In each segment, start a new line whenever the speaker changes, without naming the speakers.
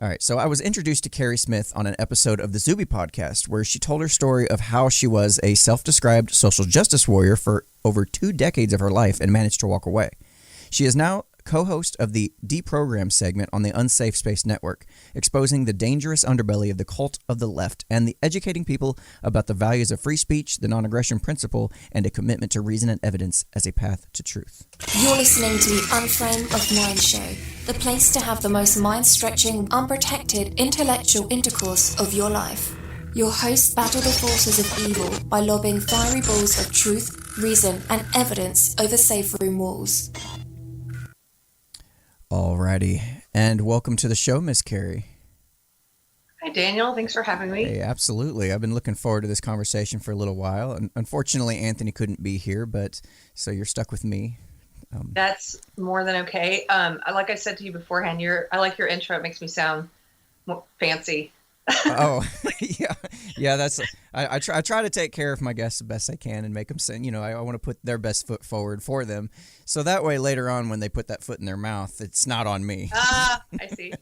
All right, so I was introduced to Keri Smith on an episode of the Zuby Podcast where she told her story of how she was a self-described social justice warrior for over 2 decades of her life and managed to walk away. She is now co-host of the Deprogrammed segment on the Unsafe Space network, exposing the dangerous underbelly of the cult of the left and educating people about the values of free speech, the non-aggression principle, and a commitment to reason and evidence as a path to truth.
You're listening to the Unframe of Mind show, the place to have the most mind-stretching, unprotected, intellectual intercourse of your life. Your hosts battle the forces of evil by lobbing fiery balls of truth, reason, and evidence over safe room walls.
Alrighty, and welcome to the show, Miss Keri.
Hi, Daniel. Thanks for having me.
Hey, absolutely. I've been looking forward to this conversation for a little while. And unfortunately, Anthony couldn't be here, but so you're stuck with me.
That's more than okay. Like I said to you beforehand, I like your intro. It makes me sound more fancy.
Oh, yeah. That's I try to take care of my guests the best I can and make them sing. You know, I want to put their best foot forward for them, so that way later on when they put that foot in their mouth, it's not on me.
I see.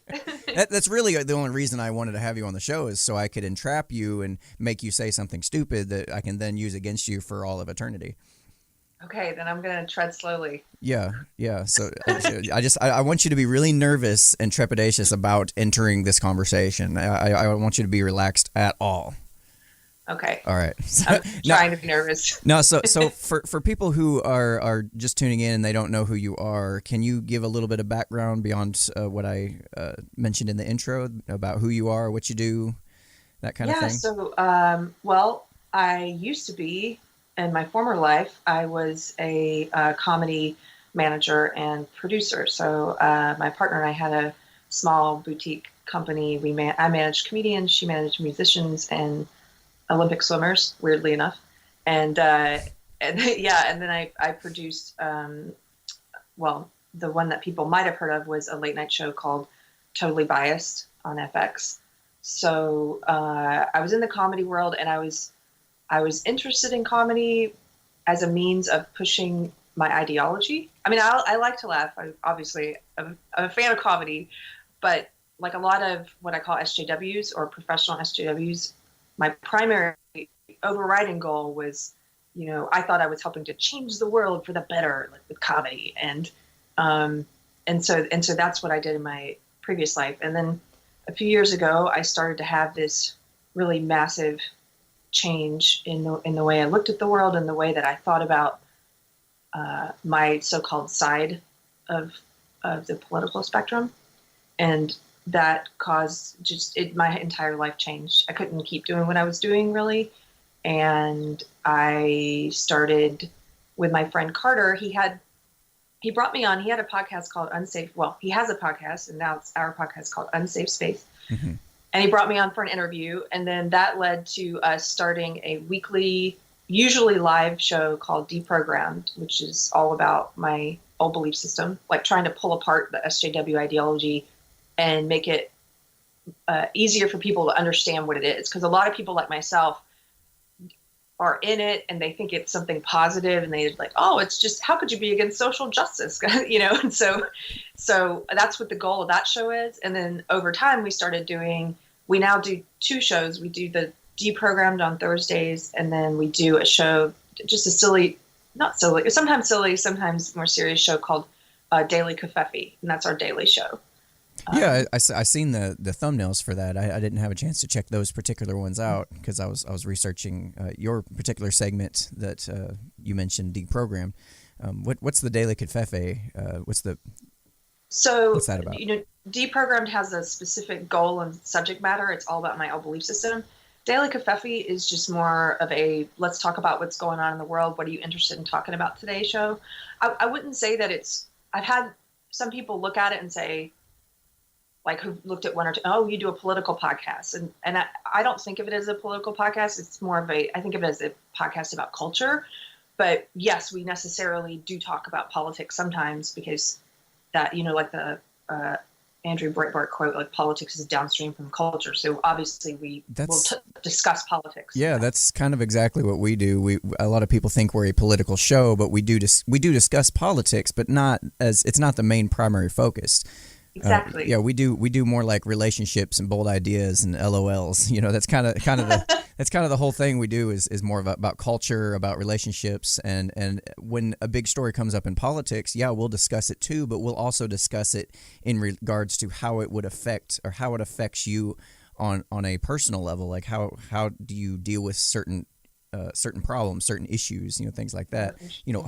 That's really the only reason I wanted to have you on the show is so I could entrap you and make you say something stupid that I can then use against you for all of eternity.
Okay, then I'm going to tread slowly.
Yeah. So I want you to be really nervous and trepidatious about entering this conversation. I want you to be relaxed at all.
Okay.
All right.
I'm trying to be nervous.
No, so for people who are just tuning in and they don't know who you are, can you give a little bit of background beyond what I mentioned in the intro about who you are, what you do, that kind of thing?
Yeah, so, I used to be, in my former life, I was a comedy manager and producer. So my partner and I had a small boutique company. I managed comedians, she managed musicians and Olympic swimmers, weirdly enough. And then I produced, the one that people might have heard of was a late night show called Totally Biased on FX. So I was in the comedy world, and I was interested in comedy as a means of pushing my ideology. I mean, I like to laugh. I'm a fan of comedy, but like a lot of what I call SJWs or professional SJWs, my primary overriding goal was, I thought I was helping to change the world for the better, like with comedy. And so that's what I did in my previous life. And then a few years ago, I started to have this really massive change in the way I looked at the world and the way that I thought about my so-called side of the political spectrum, and that caused my entire life changed. I couldn't keep doing what I was doing really, and I started with my friend Carter. He brought me on. He had a podcast called Unsafe. Well, he has a podcast, and now it's our podcast called Unsafe Space. Mm-hmm. And he brought me on for an interview, and then that led to us starting a weekly, usually live show called Deprogrammed, which is all about my old belief system, like trying to pull apart the SJW ideology and make it easier for people to understand what it is. Because a lot of people like myself are in it, and they think it's something positive, and they're like, oh, it's just, how could you be against social justice? And so that's what the goal of that show is. And then over time, we now do 2 shows. We do the Deprogrammed on Thursdays, and then we do a show, just a sometimes silly, sometimes more serious show called Daily Covfefe, and that's our daily show.
Yeah, I seen the thumbnails for that. I didn't have a chance to check those particular ones out because I was researching your particular segment that you mentioned, Deprogrammed. What's the Daily Covfefe? What's that about?
Deprogrammed has a specific goal and subject matter. It's all about my old belief system. Daily Covfefe is just more of a let's talk about what's going on in the world. What are you interested in talking about today show? I wouldn't say that I've had some people look at it and say, like, who looked at one or two, oh, you do a political podcast. And I don't think of it as a political podcast. It's more of I think of it as a podcast about culture. But yes, we necessarily do talk about politics sometimes because that, like the Andrew Breitbart quote, like politics is downstream from culture. So obviously we will discuss politics.
Yeah, that's kind of exactly what we do. A lot of people think we're a political show, but we do discuss politics, but it's not the main primary focus.
Exactly.
Yeah, we do more like relationships and bold ideas and LOLs. That's kind of the whole thing we do is more about culture, about relationships, and when a big story comes up in politics, yeah, we'll discuss it too, but we'll also discuss it in regards to how it would affect or how it affects you on a personal level. Like how do you deal with certain problems, certain issues, things like that.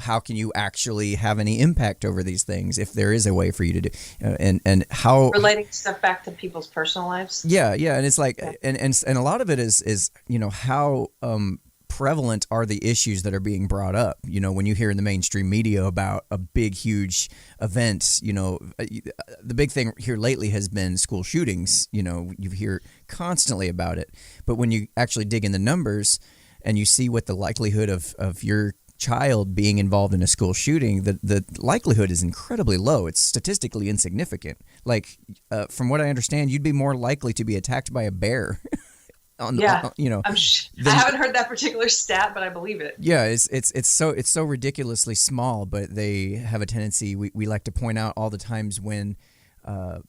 How can you actually have any impact over these things if there is a way for you to do, and how
relating stuff back to people's personal lives.
Yeah, and it's like, and a lot of it is how prevalent are the issues that are being brought up. When you hear in the mainstream media about a big, huge event, the big thing here lately has been school shootings. You hear constantly about it, but when you actually dig in the numbers and you see what the likelihood of your child being involved in a school shooting, the likelihood is incredibly low. It's statistically insignificant. Like, from what I understand, you'd be more likely to be attacked by a bear. I haven't heard that particular stat, but I believe it. Yeah, it's so ridiculously small, but they have a tendency. We like to point out all the times when the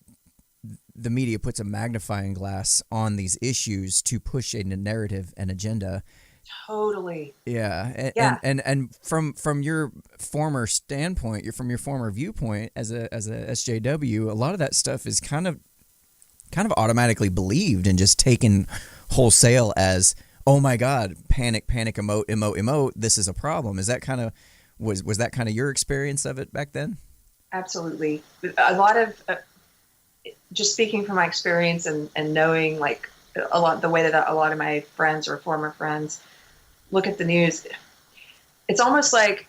media puts a magnifying glass on these issues to push a narrative and agenda.
Totally.
Yeah. And from your former standpoint, from your former viewpoint as a SJW, a lot of that stuff is kind of automatically believed and just taken wholesale as, oh my God, panic, emote, this is a problem. Is that kind of was that kind of your experience of it back then? Absolutely.
A lot of just speaking from my experience and knowing like the way that a lot of my friends or former friends look at the news, it's almost like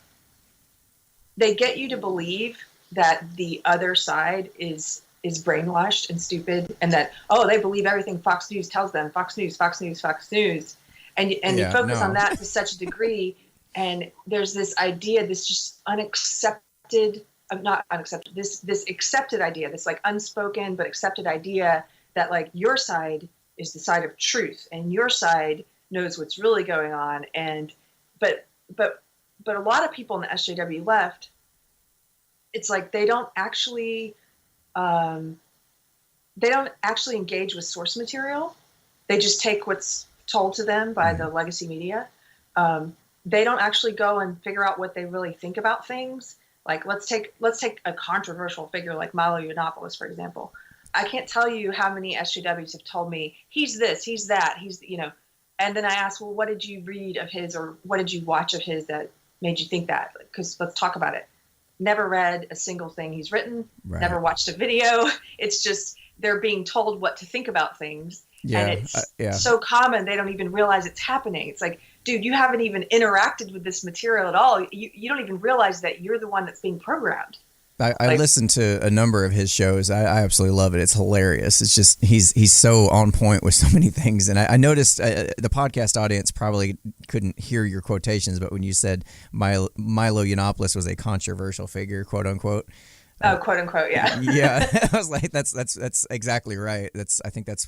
they get you to believe that the other side is brainwashed and stupid, and that, they believe everything Fox News tells them. Fox News. And you focus on that to such a degree, and there's this idea, this just not unaccepted, this accepted idea, this like unspoken but accepted idea that like your side is the side of truth and your side knows what's really going on. But a lot of people in the SJW left, it's like they don't actually engage with source material. They just take what's told to them by the legacy media. They don't actually go and figure out what they really think about things. Like let's take a controversial figure like Milo Yiannopoulos, for example. I can't tell you how many SJWs have told me he's this, he's that, and then I ask, well, what did you read of his, or what did you watch of his that made you think that? Because let's talk about it. Never read a single thing he's written, Right. Never watched a video. It's just they're being told what to think about things. Yeah, and it's so common they don't even realize it's happening. It's like, dude, you haven't even interacted with this material at all. You don't even realize that you're the one that's being programmed.
I listened to a number of his shows. I absolutely love it. It's hilarious. It's just he's so on point with so many things. And I noticed the podcast audience probably couldn't hear your quotations, but when you said Milo Yiannopoulos was a controversial figure, quote unquote.
Quote unquote, yeah.
Yeah, I was like, that's exactly right. I think that's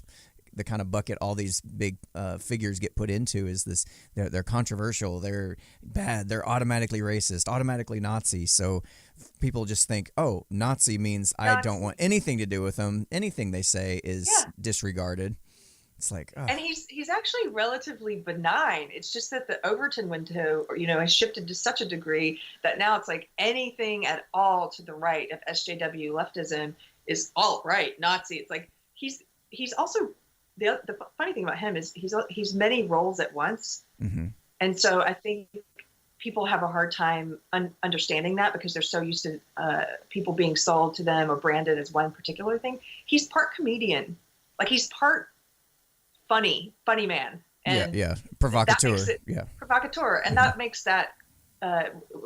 the kind of bucket all these big figures get put into, is this: they're controversial, they're bad, they're automatically racist, automatically Nazi. So people just think, oh, Nazi means I don't want anything to do with them. Anything they say is disregarded. It's like, oh.
And he's actually relatively benign. It's just that the Overton window, has shifted to such a degree that now it's like anything at all to the right of SJW leftism is alt-right, Nazi. It's like he's also the funny thing about him is he's many roles at once, and so I think people have a hard time understanding that because they're so used to people being sold to them or branded as one particular thing. He's part comedian, like he's part funny man, and
provocateur,
provocateur, and that makes that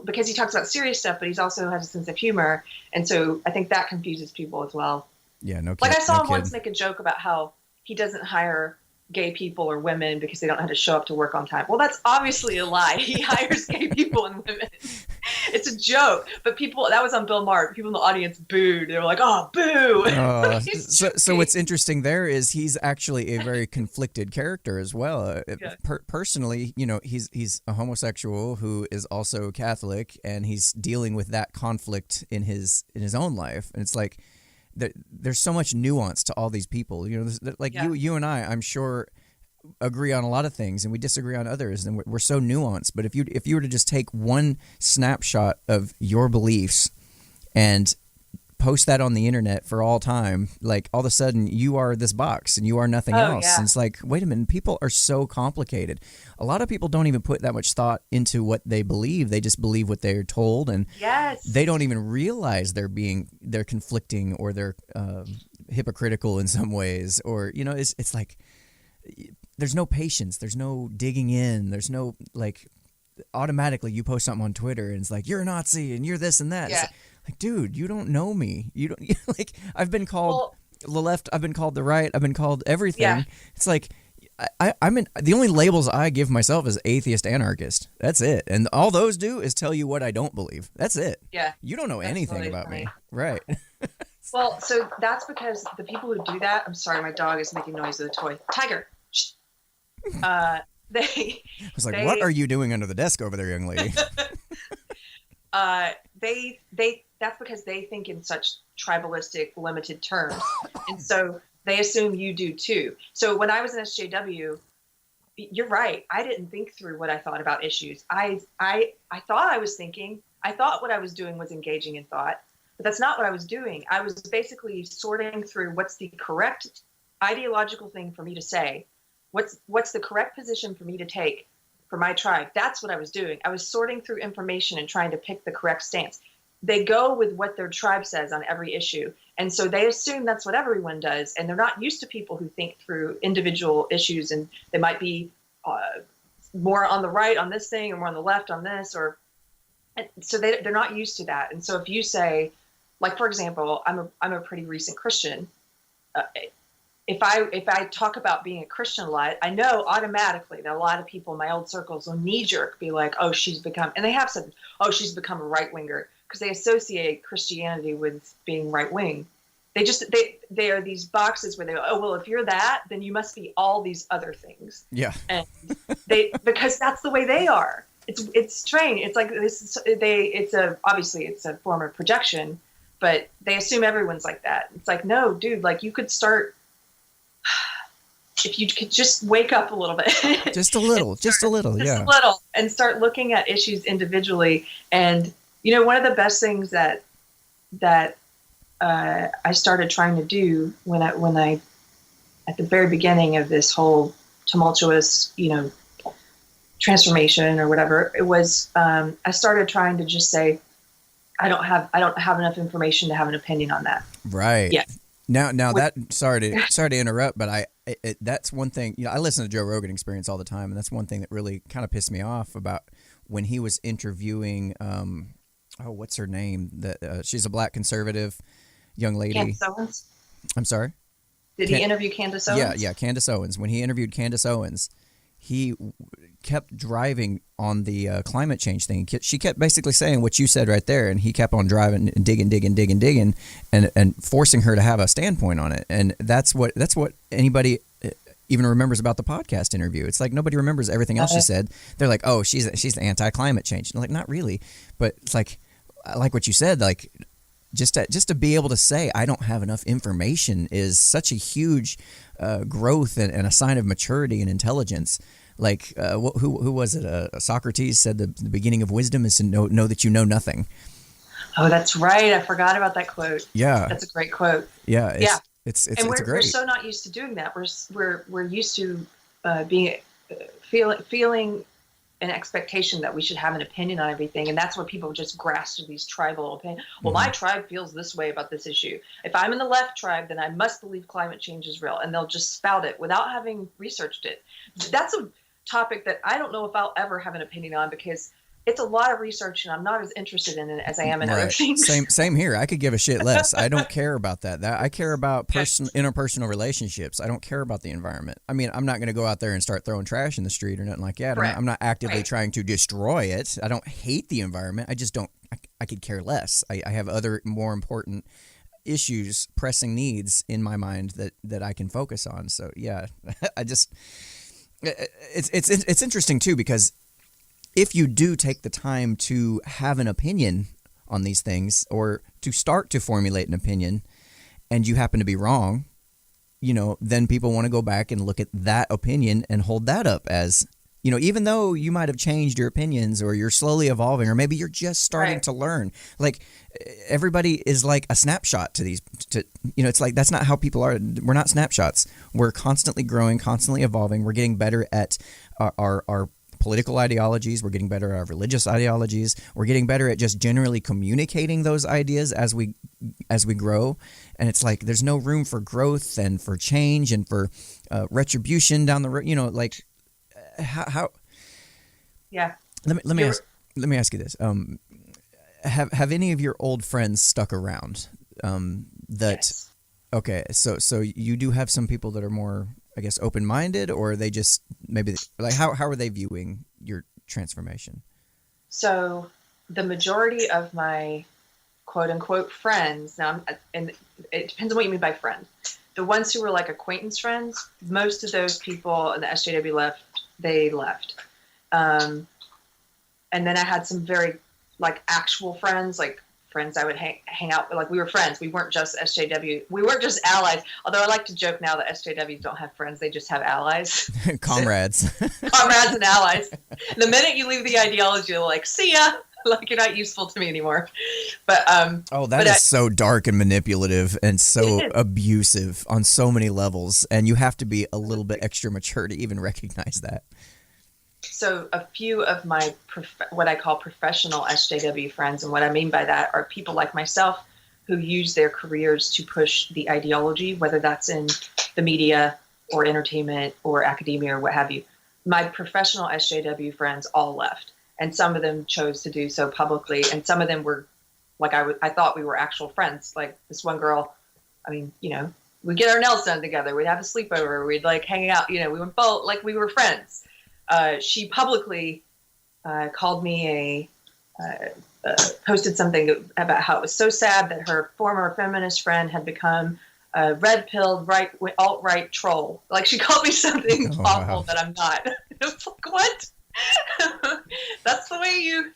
because he talks about serious stuff, but he's also has a sense of humor, and so I think that confuses people as well.
Yeah, no.
Like I saw him once make a joke about how he doesn't hire gay people or women because they don't know how to show up to work on time. Well, that's obviously a lie. He hires gay people and women. It's a joke. But that was on Bill Maher. People in the audience booed. They were like, oh, boo.
So what's interesting there is he's actually a very conflicted character as well. Personally, he's a homosexual who is also Catholic, and he's dealing with that conflict in his own life. And it's like, there's so much nuance to all these people. You know, like you and I'm sure agree on a lot of things and we disagree on others, and we're so nuanced. But if you were to just take one snapshot of your beliefs and post that on the internet for all time, like all of a sudden you are this box and you are nothing else.
Yeah.
And it's like, wait a minute, people are so complicated. A lot of people don't even put that much thought into what they believe. They just believe what they're told, and they don't even realize they're conflicting or they're hypocritical in some ways. Or, you know, it's like there's no patience, there's no digging in, there's no, like, automatically you post something on Twitter and it's like, you're a Nazi and you're this and that.
Yeah.
Like, dude, you don't know me. You don't like. I've been called the left. I've been called the right. I've been called everything. Yeah. It's like I'm in. The only labels I give myself is atheist, anarchist. That's it. And all those do is tell you what I don't believe. That's it.
Yeah.
You don't know anything really about me, right?
Well, so that's because the people who do that. I'm sorry, my dog is making noise with a toy. Tiger. Shh. I
was like, what are you doing under the desk over there, young lady?
That's because they think in such tribalistic, limited terms. And so they assume you do too. So when I was in SJW, you're right. I didn't think through what I thought about issues. I thought I was thinking. I thought what I was doing was engaging in thought, but that's not what I was doing. I was basically sorting through what's the correct ideological thing for me to say. What's the correct position for me to take for my tribe? That's what I was doing. I was sorting through information and trying to pick the correct stance. They go with what their tribe says on every issue. And so they assume that's what everyone does. And they're not used to people who think through individual issues, and they might be more on the right on this thing or more on the left on this, so they're not used to that. And so if you say, like, for example, I'm a pretty recent Christian. If I talk about being a Christian a lot, I know automatically that a lot of people in my old circles will knee jerk be like, oh, she's become, and they have said, oh, she's become a right winger, because they associate Christianity with being right wing. They are these boxes where they go, oh, well, if you're that, then you must be all these other things.
Yeah.
And because that's the way they are. It's strange. It's like obviously it's a form of projection, but they assume everyone's like that. It's like, no, dude, like you could start, if you could just wake up a little bit.
Just a little, yeah.
And start looking at issues individually. And, you know, one of the best things that I started trying to do when I, at the very beginning of this whole tumultuous, you know, transformation or whatever, it was, I started trying to just say, I don't have enough information to have an opinion on that.
Right. Yeah. Now that, sorry to interrupt, but that's one thing, you know, I listen to Joe Rogan Experience all the time, and that's one thing that really kind of pissed me off about when he was interviewing, what's her name? She's a black conservative young lady.
Candace Owens?
I'm sorry?
Did he interview Candace Owens?
Yeah, Candace Owens. When he interviewed Candace Owens, he kept driving on the climate change thing. She kept basically saying what you said right there, and he kept on driving and digging, and forcing her to have a standpoint on it. And that's what anybody even remembers about the podcast interview. It's like nobody remembers everything else she said. They're like, oh, she's anti-climate change. And like, not really, but it's like, I like what you said. Like, just to be able to say I don't have enough information is such a huge growth and a sign of maturity and intelligence. Like, who was it? Socrates said the beginning of wisdom is to know that you know nothing.
Oh, that's right. I forgot about that quote.
Yeah,
that's a great quote.
Yeah, it's great.
We're so not used to doing that. We're used to feeling an expectation that we should have an opinion on everything, and that's where people just grasp to these tribal opinions. Well, my tribe feels this way about this issue. If I'm in the left tribe, then I must believe climate change is real, and they'll just spout it without having researched it. That's a topic that I don't know if I'll ever have an opinion on, because it's a lot of research, and I'm not as interested in it as I am in other things.
Same here. I could give a shit less. I don't care about that. I care about interpersonal relationships. I don't care about the environment. I mean, I'm not going to go out there and start throwing trash in the street or nothing like that. I'm not actively trying to destroy it. I don't hate the environment. I just don't. I could care less. I have other more important issues, pressing needs in my mind that I can focus on. So yeah, it's interesting too, because if you do take the time to have an opinion on these things, or to start to formulate an opinion, and you happen to be wrong, then people want to go back and look at that opinion and hold that up as, even though you might have changed your opinions or you're slowly evolving, or maybe you're just starting to learn. Like, everybody is like a snapshot to these, it's like, that's not how people are. We're not snapshots. We're constantly growing, constantly evolving. We're getting better at our political ideologies. We're getting better at our religious ideologies. We're getting better at just generally communicating those ideas as we grow. And it's like, there's no room for growth and for change and for retribution down the road. Like, how?
Yeah.
Let me ask you this. Have any of your old friends stuck around?
Yes.
Okay. So you do have some people that are more, I guess, open-minded, or they just maybe like how are they viewing your transformation?
So the majority of my quote unquote friends now, and it depends on what you mean by friend. The ones who were like acquaintance friends, most of those people in the SJW they left. And then I had some very like actual friends, like friends I would hang out with. Like, we were friends. We weren't just SJW. We weren't just allies. Although I like to joke now that SJWs don't have friends. They just have allies.
Comrades.
Comrades and allies. The minute you leave the ideology, they're like, see ya. Like, you're not useful to me anymore. But
that is so dark and manipulative and so abusive on so many levels. And you have to be a little bit extra mature to even recognize that.
So a few of my what I call professional SJW friends, and what I mean by that are people like myself who use their careers to push the ideology, whether that's in the media or entertainment or academia or what have you. My professional SJW friends all left, and some of them chose to do so publicly, and some of them were like, I thought we were actual friends. Like this one girl, I mean, we'd get our nails done together, we'd have a sleepover, we'd like hang out, we were both like, we were friends. She publicly called me posted something about how it was so sad that her former feminist friend had become a red-pilled alt-right troll. Like, she called me something awful that I'm not. It was like, what? That's the way you...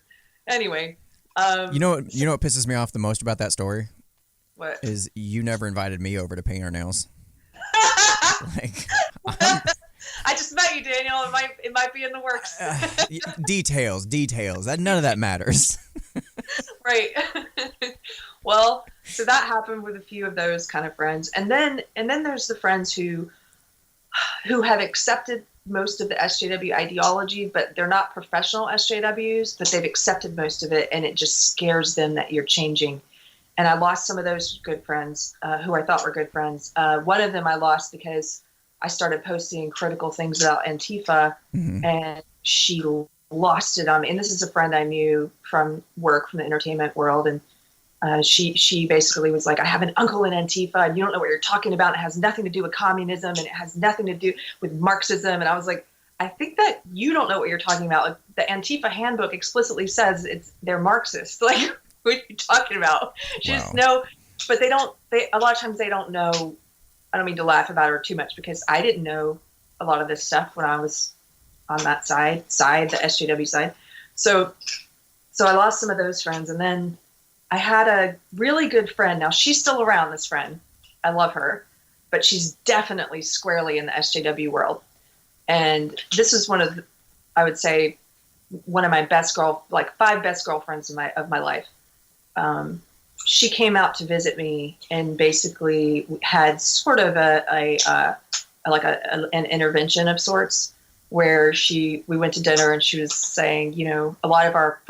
Anyway.
You know what pisses me off the most about that story?
What?
Is you never invited me over to paint our nails. Like...
I just met you, Daniel. It might be in the works.
Details. None of that matters.
Right. Well, so that happened with a few of those kind of friends, and then there's the friends who have accepted most of the SJW ideology, but they're not professional SJWs, but they've accepted most of it, and it just scares them that you're changing. And I lost some of those good friends who I thought were good friends. One of them I lost because I started posting critical things about Antifa, and she lost it on me. And this is a friend I knew from work, from the entertainment world. And she basically was like, I have an uncle in Antifa, and you don't know what you're talking about. It has nothing to do with communism, and it has nothing to do with Marxism. And I was like, I think that you don't know what you're talking about. Like, the Antifa handbook explicitly says they're Marxist. Like, what are you talking about? She just know, but a lot of times they don't know. I don't mean to laugh about her too much, because I didn't know a lot of this stuff when I was on that side, the SJW side. So I lost some of those friends. And then I had a really good friend. Now, she's still around, this friend. I love her, but she's definitely squarely in the SJW world. And this is I would say, one of my five best girlfriends of my life. She came out to visit me and basically had sort of an intervention of sorts, where we went to dinner, and she was saying, a lot of our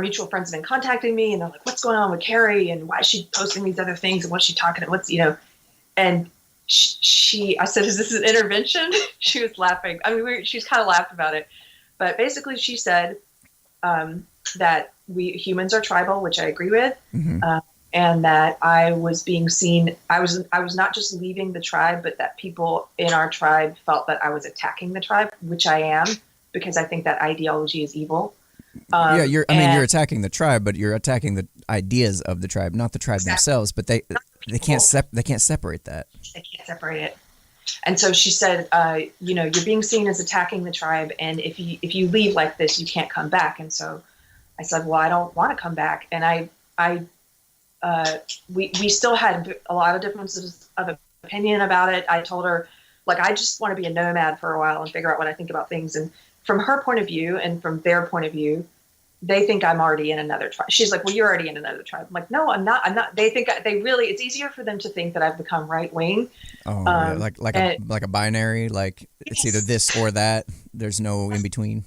mutual friends have been contacting me, and they're like, what's going on with Keri, and why is she posting these other things, and what's she talking about, and I said, is this an intervention? She was laughing. I mean, she's kind of laughed about it, but basically she said that we humans are tribal, which I agree with, and that I was being seen. I was not just leaving the tribe, but that people in our tribe felt that I was attacking the tribe, which I am, because I think that ideology is evil.
You're attacking the tribe, but you're attacking the ideas of the tribe, not the tribe themselves. But they can't separate that.
They can't separate it. And so she said, you're being seen as attacking the tribe, and if you leave like this, you can't come back. And so I said, well, I don't want to come back. And I we still had a lot of differences of opinion about it. I told her, like, I just want to be a nomad for a while and figure out what I think about things. And from her point of view and from their point of view, they think I'm already in another tribe. She's like, well, you're already in another tribe. I'm like, no, I'm not. They think it's easier for them to think that I've become right wing.
Oh, yeah. like a binary, like it's either this or that. There's no in between.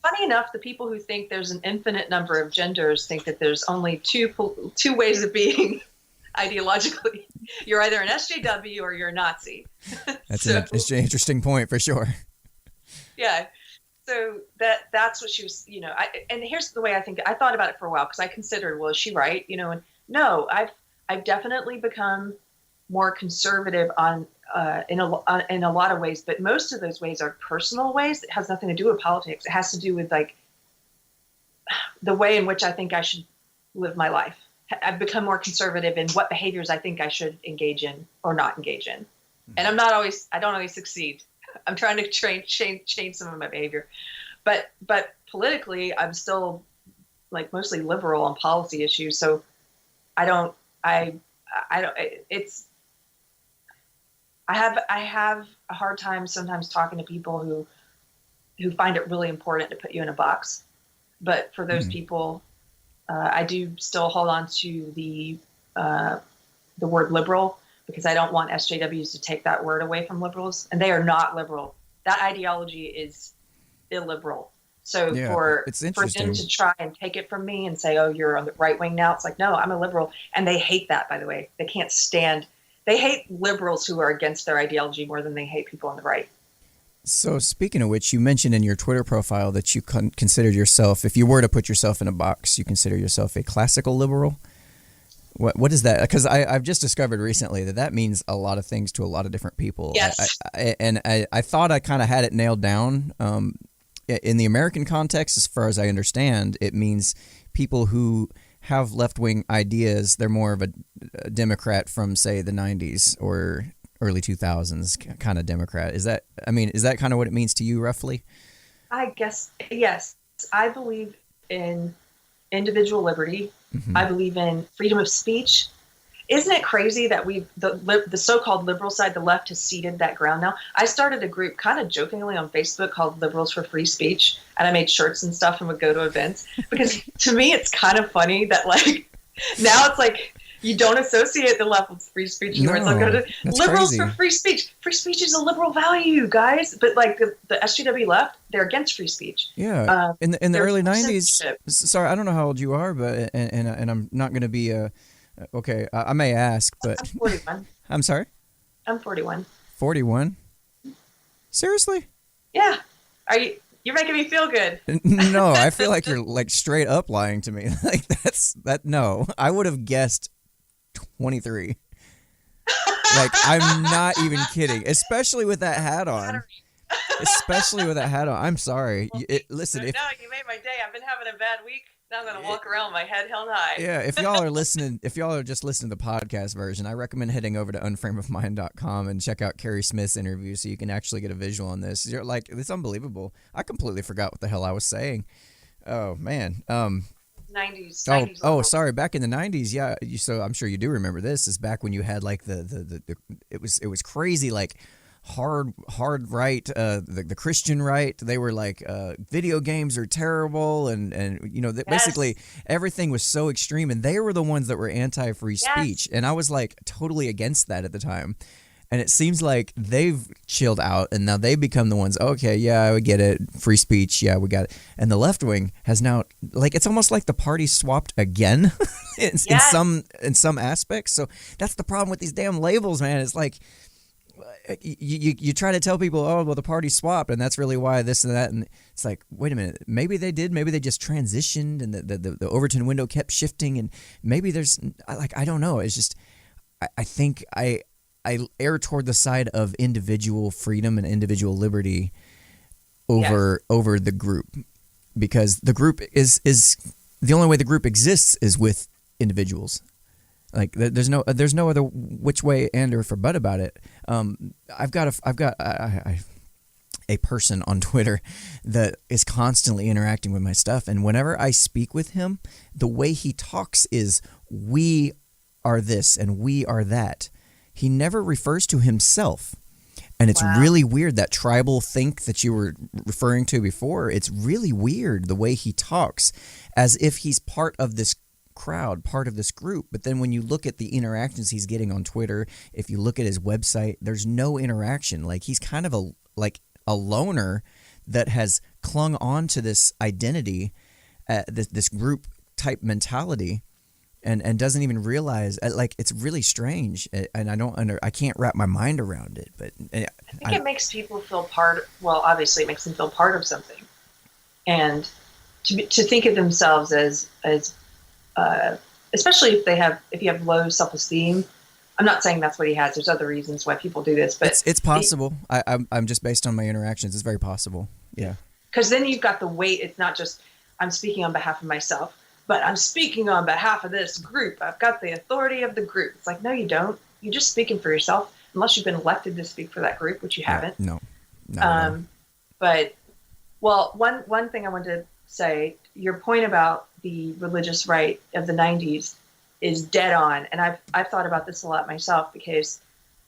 Funny enough, the people who think there's an infinite number of genders think that there's only two ways of being ideologically. You're either an SJW or you're a Nazi.
That's an interesting point for sure.
Yeah. So that's what she was, and here's the way I thought about it for a while, because I considered, well, is she right? And no, I've definitely become more conservative in a lot of ways, but most of those ways are personal ways. It has nothing to do with politics. It has to do with like the way in which I think I should live my life. I've become more conservative in what behaviors I think I should engage in or not engage in. And I don't always succeed. I'm trying to change some of my behavior, but politically, I'm still like mostly liberal on policy issues. So I have a hard time sometimes talking to people who find it really important to put you in a box. But for those people, I do still hold on to the word liberal, because I don't want SJWs to take that word away from liberals, and they are not liberal. That ideology is illiberal. So for them to try and take it from me and say, oh, you're on the right wing now, it's like, no, I'm a liberal. And they hate that, by the way. They can't stand, they hate liberals who are against their ideology more than they hate people on the right.
So speaking of which, you mentioned in your Twitter profile that you considered yourself, if you were to put yourself in a box, you consider yourself a classical liberal. What is that? Because I've just discovered recently that means a lot of things to a lot of different people.
Yes.
I thought I kind of had it nailed down. In the American context, as far as I understand, it means people who have left-wing ideas. They're more of a Democrat from, say, the 90s or early 2000s kind of Democrat. Is that kind of what it means to you, roughly? I guess,
yes. I believe in individual liberty. Mm-hmm. I believe in freedom of speech. Isn't it crazy that the so-called liberal side, the left, has ceded that ground now? I started a group kind of jokingly on Facebook called Liberals for Free Speech, and I made shirts and stuff and would go to events, because to me it's kind of funny that like now it's like you don't associate the left with free speech anymore.
No,
it's like liberals crazy. For free speech. Free speech is a liberal value, guys. But like the SJW left, they're against free speech.
Yeah, in the early 90s. Sorry, I don't know how old you are, but and I'm not going to be okay, I may ask, but
I'm 41.
I'm sorry?
I'm 41.
41? Seriously?
Yeah. You're making me feel good.
No, I feel like you're like straight up lying to me. Like no. I would have guessed 23. Like, I'm not even kidding, especially with that hat on. I'm sorry. Listen,
no, you made my day. I've been having a bad week. Now I'm going to walk around with my head held high.
Yeah, if y'all are just listening to the podcast version, I recommend heading over to unframeofmind.com and check out Keri Smith's interview so you can actually get a visual on this. You're like, it's unbelievable. I completely forgot what the hell I was saying. Oh, man.
90s.
Oh, sorry. Back in the 90s, yeah. So I'm sure you do remember this. Is back when you had like it was crazy, like hard right, the Christian right. They were like video games are terrible, and basically everything was so extreme, and they were the ones that were anti-free speech, and I was like totally against that at the time. And it seems like they've chilled out, and now they become the ones, okay, yeah, we get it, free speech, yeah, we got it. And the left wing has now, like, it's almost like the party swapped again in some aspects. So that's the problem with these damn labels, man. It's like you try to tell people, oh, well, the party swapped, and that's really why this and that. And it's like, wait a minute, maybe they did, maybe they just transitioned, and the Overton window kept shifting, and maybe there's, like, I don't know. It's just, I think I err toward the side of individual freedom and individual liberty over the group, because the group is the only way the group exists is with individuals. Like there's no other which way and or for but about it. I've got a person on Twitter that is constantly interacting with my stuff, and whenever I speak with him, the way he talks is we are this and we are that. He never refers to himself. And it's
Wow.
really weird, that tribal think that you were referring to before. It's really weird the way he talks, as if he's part of this crowd, part of this group. But then when you look at the interactions he's getting on Twitter, if you look at his website, there's no interaction. Like, he's kind of a loner that has clung on to this identity, this group type mentality. And doesn't even realize, like, it's really strange, and I can't wrap my mind around it. But
I think it makes people feel obviously it makes them feel part of something, and to think of themselves as especially if you have low self-esteem. I'm not saying that's what he has. There's other reasons why people do this, but
it's possible. I'm just based on my interactions. It's very possible. Yeah.
Because then you've got the weight. It's not just I'm speaking on behalf of myself, but I'm speaking on behalf of this group. I've got the authority of the group. It's like, no, you don't. You're just speaking for yourself, unless you've been elected to speak for that group, which you haven't.
No.
But, well, one thing I wanted to say, your point about the religious right of the 90s is dead on. And I've thought about this a lot myself, because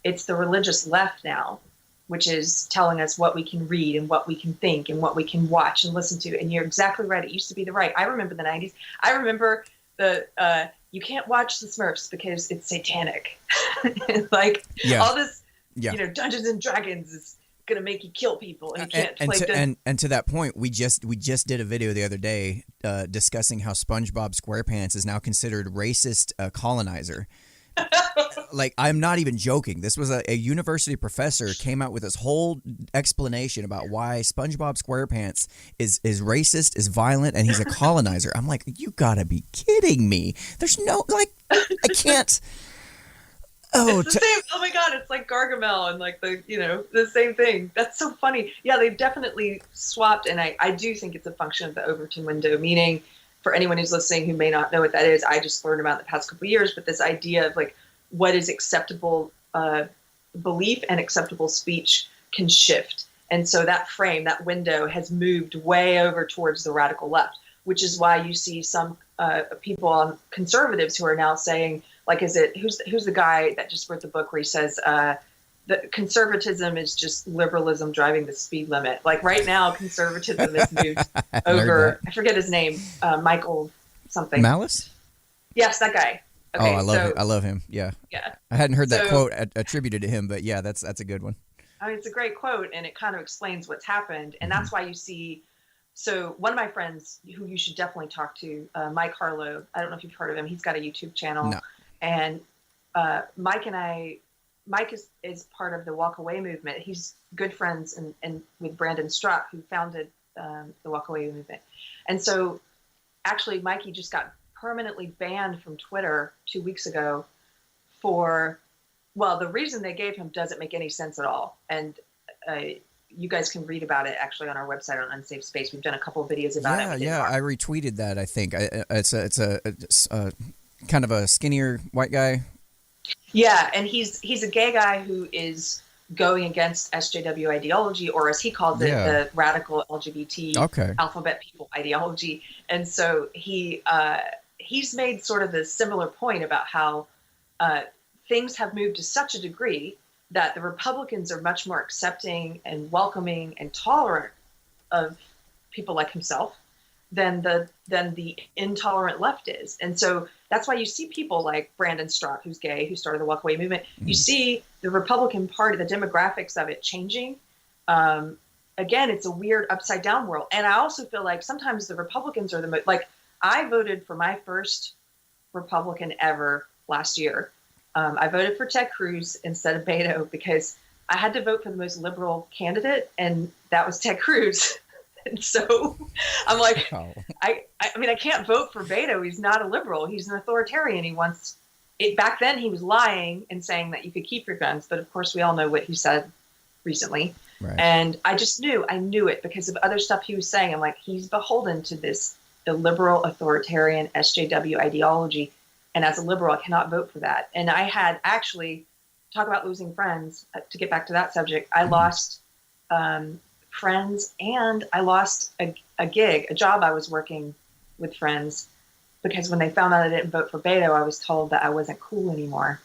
it's the religious left now, which is telling us what we can read and what we can think and what we can watch and listen to. And you're exactly right. It used to be the right. I remember the 90s. I remember you can't watch the Smurfs because it's satanic. All this, Dungeons and Dragons is going to make you kill people, and you can't play.
And to that point, we just did a video the other day discussing how SpongeBob SquarePants is now considered racist colonizer. Like, I'm not even joking. This was a university professor came out with this whole explanation about why SpongeBob SquarePants is racist, is violent, and he's a colonizer. I'm like, you gotta be kidding me. There's no, like, I can't. Oh,
it's the same. Oh my God, it's like Gargamel and like the same thing. That's so funny. Yeah, they've definitely swapped, and I do think it's a function of the Overton window, meaning, for anyone who's listening who may not know what that is, I just learned about it the past couple of years, but this idea of like what is acceptable belief and acceptable speech can shift. And so that frame, that window has moved way over towards the radical left, which is why you see some people on conservatives who are now saying, like, who's the guy that just wrote the book where he says, that conservatism is just liberalism driving the speed limit. Like, right now, conservatism has moved over. I forget his name. Michael something.
Malice?
Yes, that guy. Okay,
I love him. Yeah.
Yeah.
I hadn't heard that quote attributed to him, but yeah, that's a good one.
I mean, it's a great quote, and it kind of explains what's happened. And that's why you see. So one of my friends who you should definitely talk to, Mike Harlow. I don't know if you've heard of him. He's got a YouTube channel.
No.
And Mike is part of the Walk Away movement. He's good friends and with Brandon Struck, who founded the Walk Away movement. And so actually, Mikey just got permanently banned from Twitter 2 weeks ago the reason they gave him doesn't make any sense at all. And you guys can read about it actually on our website on Unsafe Space. We've done a couple of videos about it.
Yeah, I retweeted that, I think. It's a kind of a skinnier white guy.
Yeah, and he's a gay guy who is going against SJW ideology, or as he calls it, the radical LGBT alphabet people ideology. And so he's made sort of a similar point about how things have moved to such a degree that the Republicans are much more accepting and welcoming and tolerant of people like himself than the intolerant left is. And so that's why you see people like Brandon Struck, who's gay, who started the Walk Away movement. You see the Republican Party, the demographics of it changing. Again, it's a weird upside down world. And I also feel like sometimes the Republicans are like, I voted for my first Republican ever last year. I voted for Ted Cruz instead of Beto because I had to vote for the most liberal candidate, and that was Ted Cruz. And so I'm like, I mean, I can't vote for Beto. He's not a liberal. He's an authoritarian. He wants it. Back then, he was lying and saying that you could keep your guns. But of course, we all know what he said recently. Right. And I just I knew it because of other stuff he was saying. I'm like, he's beholden to the liberal authoritarian SJW ideology. And as a liberal, I cannot vote for that. And I had actually, talk about losing friends, to get back to that subject, I lost friends, and I lost a gig, a job I was working with friends because when they found out I didn't vote for Beto, I was told that I wasn't cool anymore.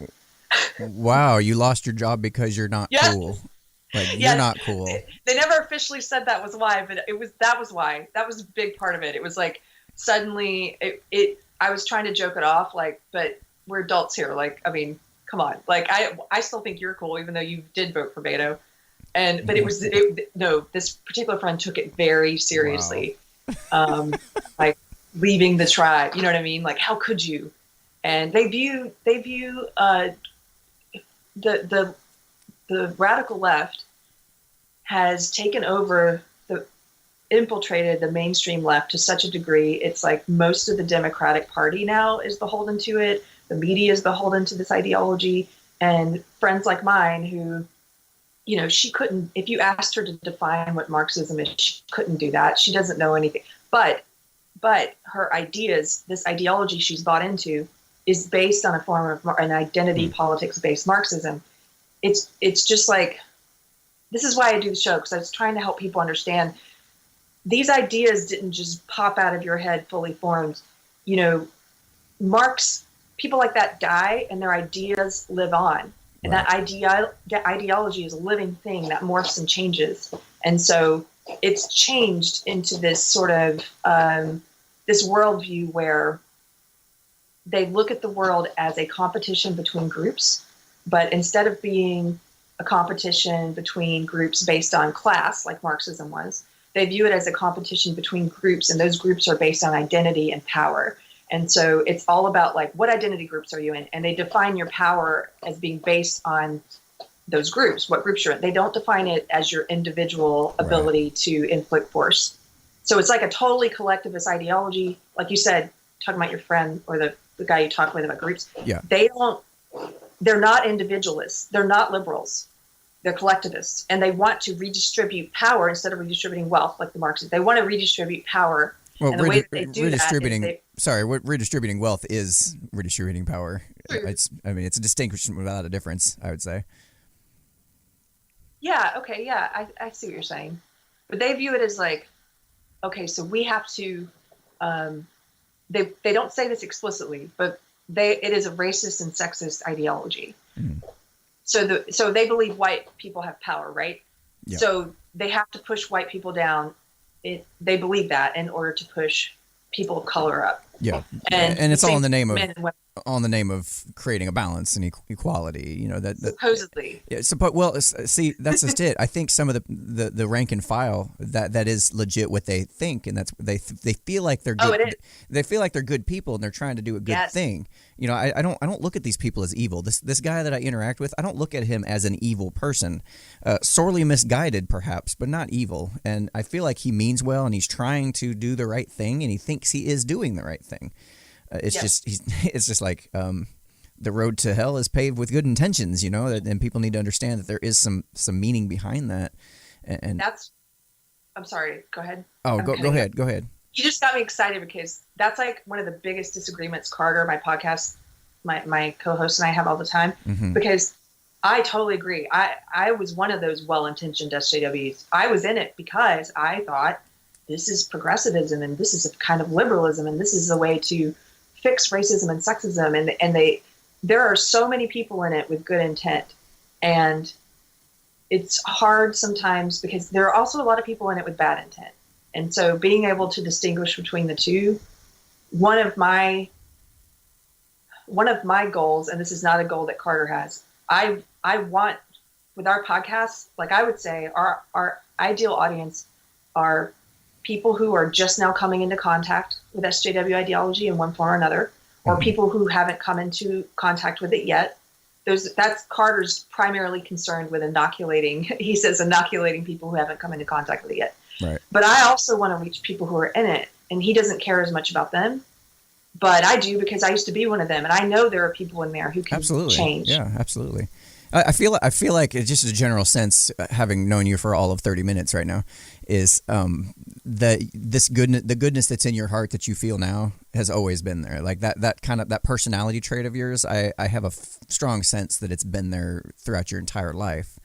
Wow, you lost your job because you're not cool. Like, you're not cool.
They never officially said that was why, but that was why. That was a big part of it. It was like suddenly I was trying to joke it off, like, but we're adults here. Like, I mean, come on. Like, I still think you're cool, even though you did vote for Beto. But this particular friend took it very seriously. Wow. Like leaving the tribe, you know what I mean? Like, how could you? And they view the radical left has taken over, infiltrated the mainstream left to such a degree. It's like most of the Democratic Party now is beholden to it. The media is beholden to this ideology. And friends like mine who, you know, she couldn't, if you asked her to define what Marxism is, she couldn't do that. She doesn't know anything. But her ideas, this ideology she's bought into, is based on a form of an identity politics-based Marxism. It's just like, this is why I do the show, because I was trying to help people understand these ideas didn't just pop out of your head fully formed. You know, Marx, people like that die and their ideas live on. And that ideology is a living thing that morphs and changes. And so it's changed into this sort of, this worldview where they look at the world as a competition between groups, but instead of being a competition between groups based on class, like Marxism was, they view it as a competition between groups, and those groups are based on identity and power. And so it's all about, like, what identity groups are you in? And they define your power as being based on those groups, what groups you're in. They don't define it as your individual ability to inflict force. So it's like a totally collectivist ideology. Like you said, talking about your friend or the guy you talk with about groups. Yeah. They're not individualists. They're not liberals. They're collectivists. And they want to redistribute power instead of redistributing wealth like the Marxists. They want to redistribute power. Well, and the way that they do
redistributing wealth is redistributing power. It's a distinction without a difference, I would say.
Yeah, okay, yeah, I see what you're saying. But they view it as like, okay, so we have to, they don't say this explicitly, but it is a racist and sexist ideology. Mm. So they believe white people have power, right? Yeah. So they have to push white people down. They believe that in order to push people of color up. Yeah,
and it's all in the name of creating a balance and equality. You know that
supposedly.
Yeah. So, but see, that's just it. I think some of the rank and file that is legit what they think, and that's they feel like they're good. Oh, it is. They feel like they're good people and they're trying to do a good thing. You know, I don't look at these people as evil. This guy that I interact with, I don't look at him as an evil person. Sorely misguided, perhaps, but not evil. And I feel like he means well, and he's trying to do the right thing, and he thinks he is doing the right thing. It's just like the road to hell is paved with good intentions, you know, and people need to understand that there is some meaning behind that. And
I'm sorry, go ahead.
Oh, go ahead.
You just got me excited because that's like one of the biggest disagreements Carter, my podcast, my co-host and I have all the time, because I totally agree. I was one of those well-intentioned SJWs. I was in it because I thought this is progressivism and this is a kind of liberalism and this is a way to fix racism and sexism. And there are so many people in it with good intent. And it's hard sometimes because there are also a lot of people in it with bad intent. And so being able to distinguish between the two, one of my goals, and this is not a goal that Carter has, I want with our podcast, like I would say our ideal audience are people who are just now coming into contact with SJW ideology in one form or another, or people who haven't come into contact with it yet. That's Carter's primarily concerned with inoculating. He says inoculating people who haven't come into contact with it yet. Right. But I also want to reach people who are in it, and he doesn't care as much about them. But I do because I used to be one of them, and I know there are people in there who can change.
Yeah, absolutely. I feel like it's just a general sense, having known you for all of 30 minutes right now, is the goodness that's in your heart that you feel now has always been there. Like that personality trait of yours, I have a strong sense that it's been there throughout your entire life,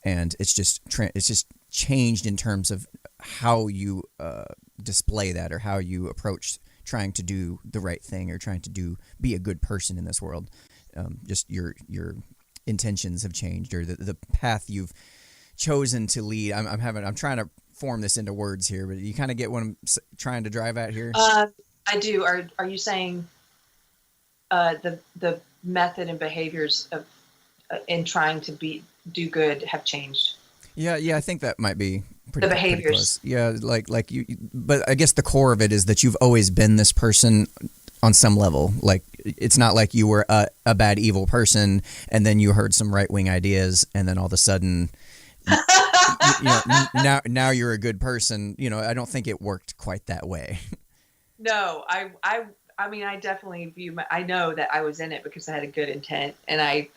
and it's just changed in terms of how you display that or how you approach trying to do the right thing or trying to be a good person in this world. Just your intentions have changed, or the path you've chosen to lead. I'm trying to form this into words here, but you kind of get what I'm trying to drive at here.
I do. Are you saying the method and behaviors of in trying to do good have changed?
Yeah, I think that might be pretty.
The behaviors.
Pretty close. Yeah, like you. But I guess the core of it is that you've always been this person on some level. Like, it's not like you were a bad, evil person, and then you heard some right-wing ideas, and then all of a sudden, now you're a good person. I don't think it worked quite that way. No,
I mean, I definitely I know that I was in it because I had a good intent, and I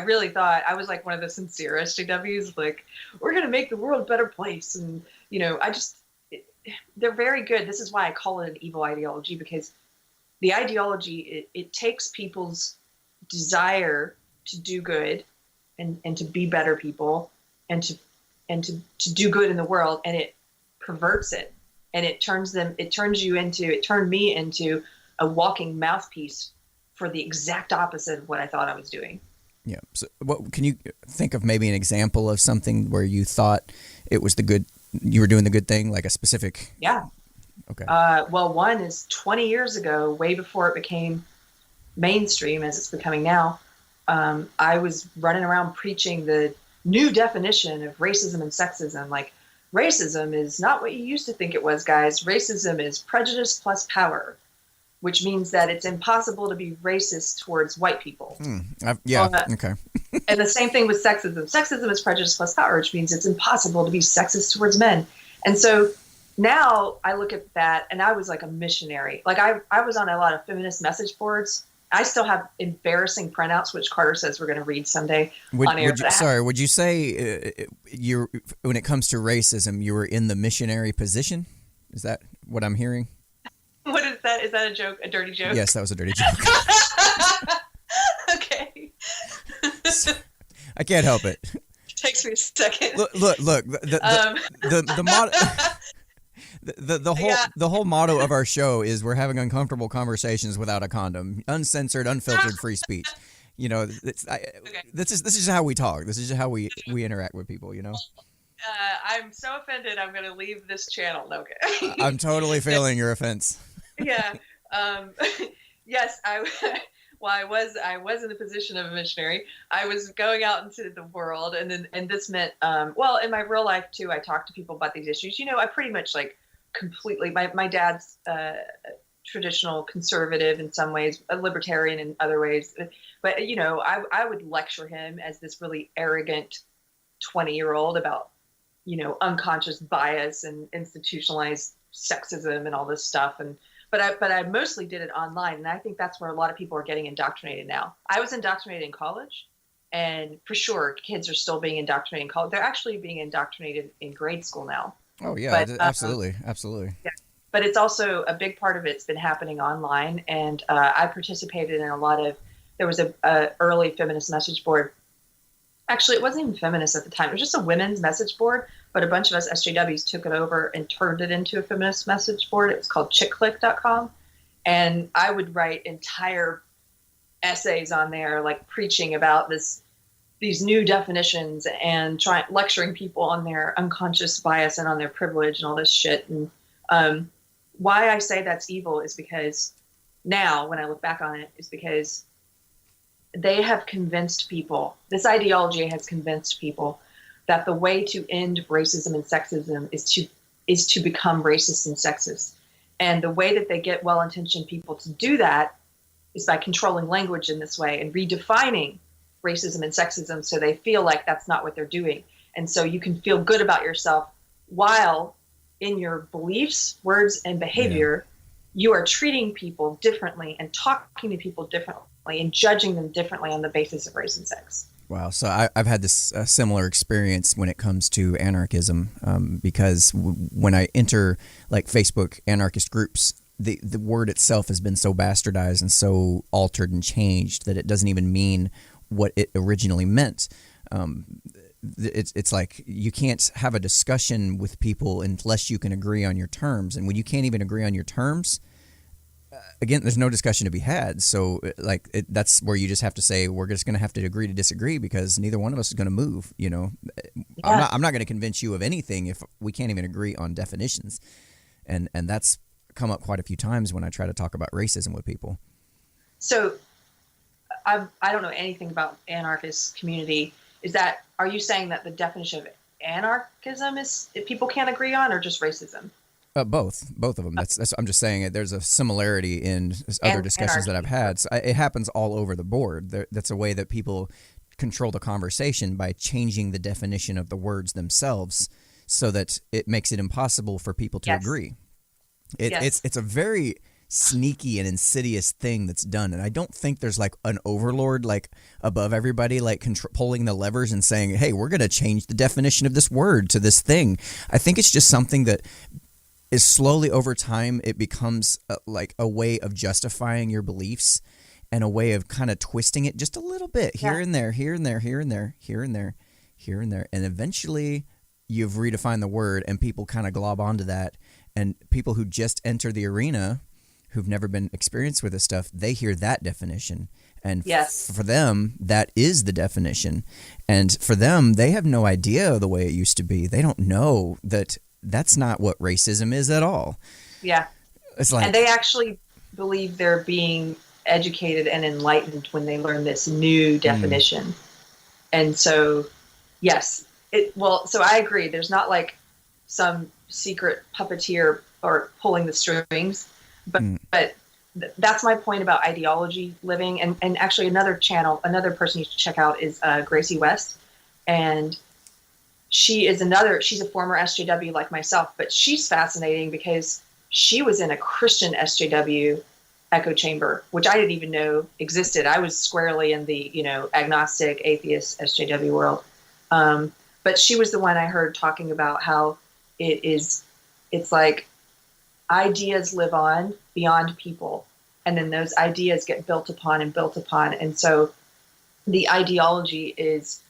really thought I was like one of the sincere SJWs, like, we're going to make the world a better place. And, they're very good. This is why I call it an evil ideology, because the ideology, it takes people's desire to do good and to be better people and to do good in the world, and it perverts it, and it turned me into a walking mouthpiece for the exact opposite of what I thought I was doing.
Yeah. So can you think of maybe an example of something where you thought you were doing the good thing, like a specific?
Yeah.
Okay.
Well, one is 20 years ago, way before it became mainstream as it's becoming now. I was running around preaching the new definition of racism and sexism. Like, racism is not what you used to think it was, guys. Racism is prejudice plus power, which means that it's impossible to be racist towards white people.
Okay.
And the same thing with sexism. Sexism is prejudice plus power, which means it's impossible to be sexist towards men. And so now I look at that, and I was like a missionary. Like, I was on a lot of feminist message boards. I still have embarrassing printouts, which Carter says we're going to read someday on air.
Would you say when it comes to racism, you were in the missionary position? Is that what I'm hearing?
What is that? Is that a joke? A dirty joke?
Yes, that was a dirty joke.
Okay.
I can't help it.
Takes me a second.
Look. The whole motto of our show is we're having uncomfortable conversations without a condom, uncensored, unfiltered, free speech. This is how we talk. This is how we interact with people.
I'm so offended. I'm going to leave this channel. Okay.
I'm totally feeling your offense.
Yeah. Yes. I was in the position of a missionary. I was going out into the world, and this meant, in my real life too, I talked to people about these issues. I pretty much completely, my dad's traditional conservative in some ways, a libertarian in other ways. But, I would lecture him as this really arrogant 20-year-old about, unconscious bias and institutionalized sexism and all this stuff. But I mostly did it online, and I think that's where a lot of people are getting indoctrinated now. I was indoctrinated in college, and for sure, kids are still being indoctrinated in college. They're actually being indoctrinated in grade school now.
Oh yeah, absolutely. Yeah.
But it's also a big part of it's been happening online, and I participated in a lot of. There was a early feminist message board. Actually, it wasn't even feminist at the time. It was just a women's message board, but a bunch of us SJWs took it over and turned it into a feminist message board. It was called chickclick.com. And I would write entire essays on there, like preaching about these new definitions and lecturing people on their unconscious bias and on their privilege and all this shit. And why I say that's evil is because now, when I look back on it, is because they have convinced people, this ideology has convinced people that the way to end racism and sexism is to become racist and sexist. And the way that they get well-intentioned people to do that is by controlling language in this way and redefining racism and sexism so they feel like that's not what they're doing. And so you can feel good about yourself while in your beliefs, words, and behavior, you are treating people differently and talking to people differently and judging them differently on the basis of race and sex.
Wow. So I've had this similar experience when it comes to anarchism, because when I enter like Facebook anarchist groups, the word itself has been so bastardized and so altered and changed that it doesn't even mean what it originally meant. It's like you can't have a discussion with people unless you can agree on your terms. And when you can't even agree on your terms, again, there's no discussion to be had. So that's where you just have to say, we're just going to have to agree to disagree, because neither one of us is going to move. Yeah. I'm not going to convince you of anything if we can't even agree on definitions. And that's come up quite a few times when I try to talk about racism with people. So
I don't know anything about anarchist community. Are you saying that the definition of anarchism is people can't agree on, or just racism?
Both of them. That's I'm just saying there's a similarity in other discussions that I've had. So it happens all over the board. That's a way that people control the conversation, by changing the definition of the words themselves, so that it makes it impossible for people to agree. It's a very sneaky and insidious thing that's done, and I don't think there's like an overlord like above everybody, like pulling the levers and saying, hey, we're going to change the definition of this word to this thing. I think it's just something that is slowly over time, it becomes like a way of justifying your beliefs, and a way of kind of twisting it just a little bit here and there, here and there, here and there, here and there, here and there, and eventually you've redefined the word, and people kind of glob onto that. And people who just enter the arena, who've never been experienced with this stuff, they hear that definition. And for them, that is the definition. And for them, they have no idea the way it used to be. They don't know that that's not what racism is at all. Yeah. It's like, and they actually believe they're being educated and enlightened when they learn this new definition. And so, so I agree. There's not like some secret puppeteer or pulling the strings, but that's my point about ideology living. And actually another person you should check out is Gracie West. And she's a former SJW like myself, but she's fascinating because she was in a Christian SJW echo chamber, which I didn't even know existed. I was squarely in the, agnostic, atheist SJW world. But she was the one I heard talking about how it's like ideas live on beyond people. And then those ideas get built upon. And so the ideology is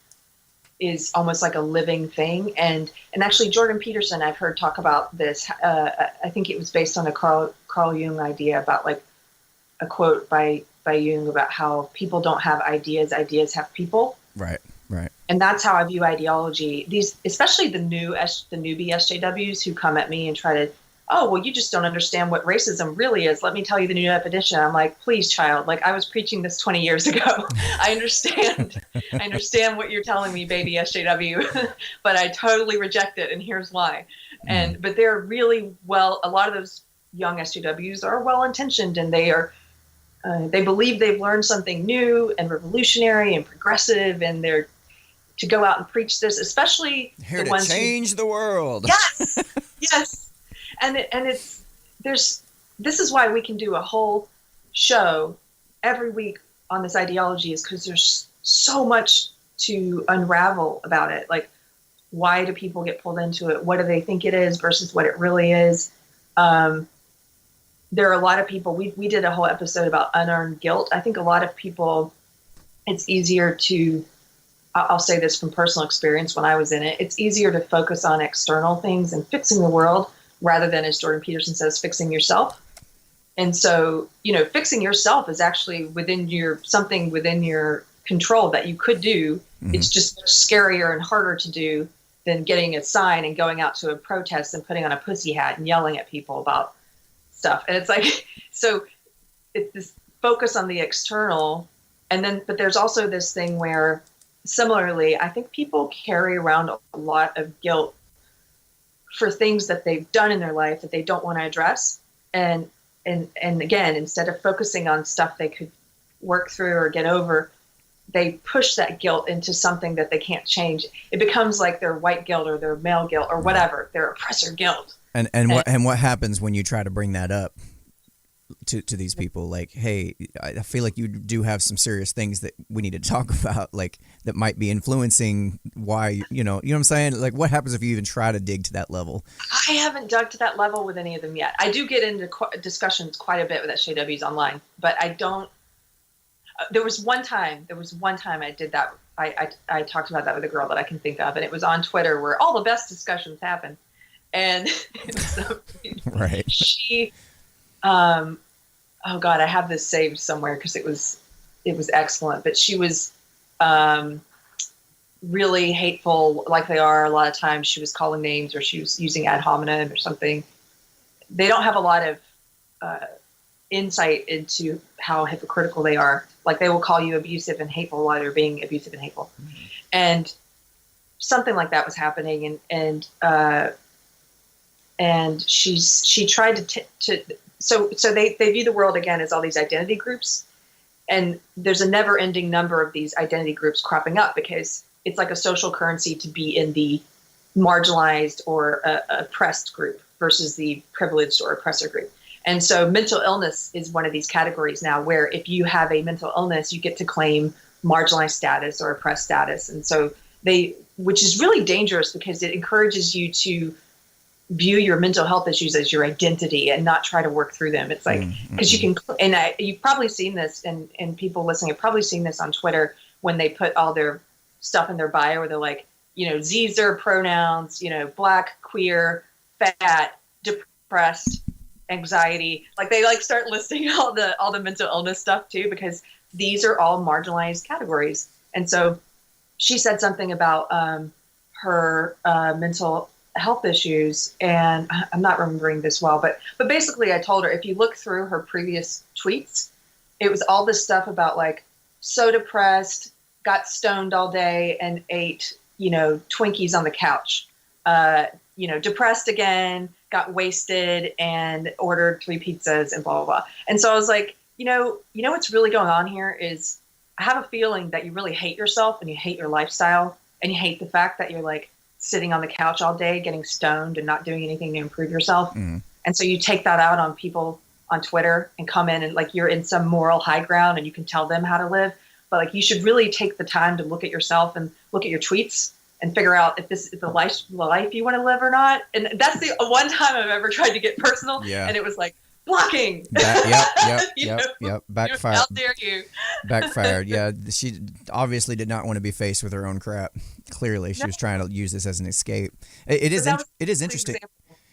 almost like a living thing. And actually Jordan Peterson, I've heard talk about this. I think it was based on a Carl Jung idea about like a quote by Jung about how people don't have ideas have people. Right. And that's how I view ideology. These, especially the newbie SJWs who come at me and try to, oh, well, you just don't understand what racism really is. Let me tell you the new definition. I'm like, please, child. Like, I was preaching this 20 years ago. I understand what you're telling me, baby SJW, but I totally reject it. And here's why. But they're really a lot of those young SJWs are well-intentioned, and they believe they've learned something new and revolutionary and progressive, and they're to go out and preach this, especially here to change the world.
Yes. And this is why we can do a whole show every week on this ideology, is because there's so much to unravel about it. Like, why do people get pulled into it? What do they think it is versus what it really is? There are a lot of people, we did a whole episode about unearned guilt. I think a lot of people, it's easier to, I'll say this from personal experience when I was in it, it's easier to focus on external things and fixing the world rather than, as Jordan Peterson says, fixing yourself. And so, fixing yourself is actually within your control that you could do. Mm-hmm. It's just much scarier and harder to do than getting a sign and going out to a protest and putting on a pussy hat and yelling at people about stuff. And it's like, so it's this focus on the external. But there's also this thing where, similarly, I think people carry around a lot of guilt for things that they've done in their life that they don't want to address. And again, instead of focusing on stuff they could work through or get over, they push that guilt into something that they can't change. It becomes like their white guilt or their male guilt or whatever, their oppressor guilt.
And what happens when you try to bring that up to these people? Like, hey, I feel like you do have some serious things that we need to talk about, like that might be influencing why, you know what I'm saying? Like, what happens if you even try to dig to that level?
I haven't dug to that level with any of them yet. I do get into discussions quite a bit with SJWs online, but I don't. There was one time I did that. I talked about that with a girl that I can think of, and it was on Twitter where all the best discussions happen. And so,
right.
She, oh God, I have this saved somewhere because it was excellent. But she was really hateful, like they are a lot of times. She was calling names, or she was using ad hominem or something. They don't have a lot of insight into how hypocritical they are. Like, they will call you abusive and hateful while they're being abusive and hateful. Mm-hmm. And something like that was happening. And she tried so they view the world again as all these identity groups. And there's a never ending number of these identity groups cropping up, because it's like a social currency to be in the marginalized or oppressed group versus the privileged or oppressor group. And so mental illness is one of these categories now, where if you have a mental illness, you get to claim marginalized status or oppressed status. And so which is really dangerous, because it encourages you to view your mental health issues as your identity and not try to work through them. It's like, because you can, and you've probably seen this, and people listening have probably seen this on Twitter when they put all their stuff in their bio, where they're like, these are pronouns, Black, queer, fat, depressed, anxiety. Like, they start listing all the mental illness stuff too, because these are all marginalized categories. And so she said something about her mental health issues, and I'm not remembering this well, but basically I told her, if you look through her previous tweets, it was all this stuff about like, so depressed, got stoned all day and ate, Twinkies on the couch, depressed again, got wasted and ordered 3 pizzas and blah, blah, blah. And so I was like, what's really going on here is, I have a feeling that you really hate yourself, and you hate your lifestyle, and you hate the fact that you're like sitting on the couch all day, getting stoned and not doing anything to improve yourself. Mm. And so you take that out on people on Twitter and come in and like, you're in some moral high ground and you can tell them how to live. But like, you should really take the time to look at yourself and look at your tweets and figure out if this is the life you want to live or not. And that's the one time I've ever tried to get personal. Yeah. And it was like, blocking.
Yep. Backfired.
How dare you?
Backfired. Yeah. She obviously did not want to be faced with her own crap. Clearly, she was trying to use this as an escape. It is interesting. Example.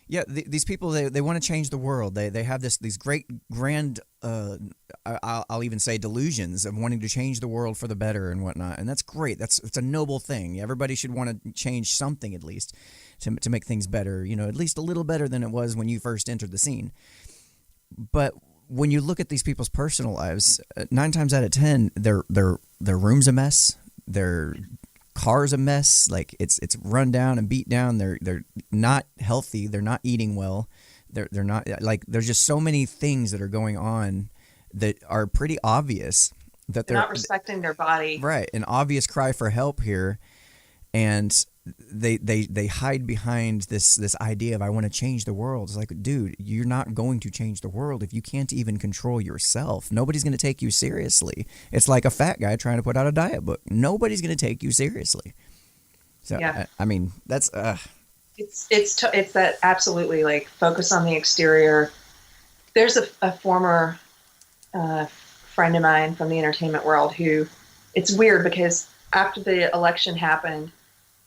Yeah, these people, they want to change the world. They have these great grand, I'll even say delusions of wanting to change the world for the better and whatnot. And that's great. It's a noble thing. Everybody should want to change something, at least to make things better. At least a little better than it was when you first entered the scene. But when you look at these people's personal lives, 9 times out of 10, their room's a mess. Their car's a mess. Like it's run down and beat down. They're not healthy. They're not eating well. They're not, like, there's just so many things that are going on that are pretty obvious that they're
not respecting their body.
Right. An obvious cry for help here. And they hide behind this idea of, I want to change the world. It's like, dude, you're not going to change the world if you can't even control yourself. Nobody's going to take you seriously. It's like a fat guy trying to put out a diet book. Nobody's going to take you seriously. So yeah. I mean, that's
it's that absolutely, like, focus on the exterior. There's a former friend of mine from the entertainment world who, it's weird because after the election happened,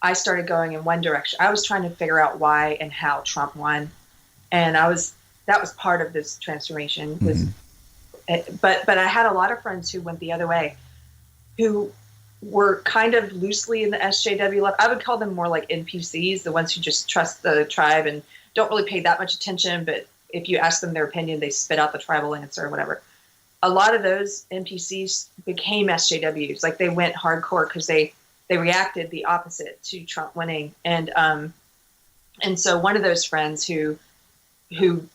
I started going in one direction. I was trying to figure out why and how Trump won. And that was part of this transformation. But I had a lot of friends who went the other way, who were kind of loosely in the SJW left. I would call them more like NPCs, the ones who just trust the tribe and don't really pay that much attention. But if you ask them their opinion, they spit out the tribal answer or whatever. A lot of those NPCs became SJWs. Like, they went hardcore because they reacted the opposite to Trump winning. And so one of those friends who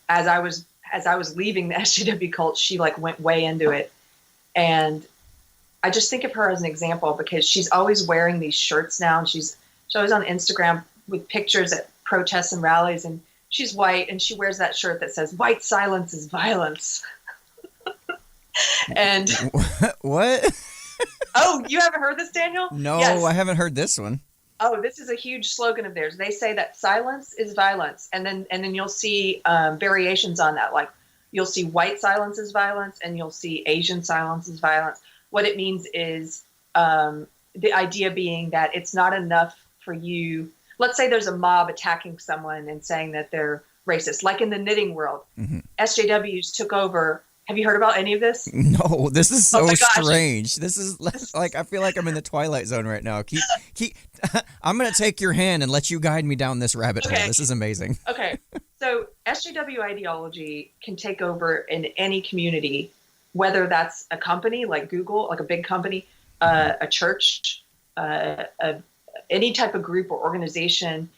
as I was leaving the SJW cult, she like went way into it. And I just think of her as an example because she's always wearing these shirts now, and she's always on Instagram with pictures at protests and rallies, and she's white and she wears that shirt that says "White silence is violence." And
what?
Oh, you haven't heard this, Daniel?
No, yes. I haven't heard this one.
Oh, this is a huge slogan of theirs. They say that silence is violence, and then you'll see variations on that. Like, you'll see white silence is violence, and you'll see Asian silence is violence. What it means is the idea being that it's not enough for you. Let's say there's a mob attacking someone and saying that they're racist, like in the knitting world. Mm-hmm. SJWs took over Have you heard about any of this?
No, this is so
Oh my gosh.
strange. This is like I feel like I'm in the Twilight Zone right now. Keep. I'm gonna take your hand and let you guide me down this rabbit hole. This is amazing.
Okay, so SJW ideology can take over in any community, whether that's a company like Google, like a big company, a church, any type of group or organization,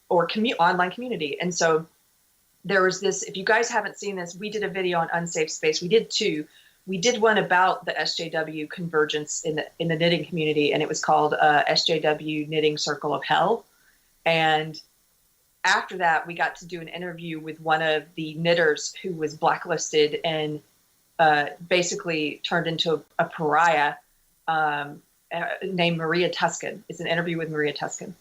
or online community. And so there was this, if you guys haven't seen this, we did a video on Unsafe Space. We did two. We did one about the SJW convergence in the knitting community, and it was called SJW Knitting Circle of Hell. And after that, we got to do an interview with one of the knitters who was blacklisted and basically turned into a pariah, named Maria Tuscon. It's an interview with Maria Tuscon.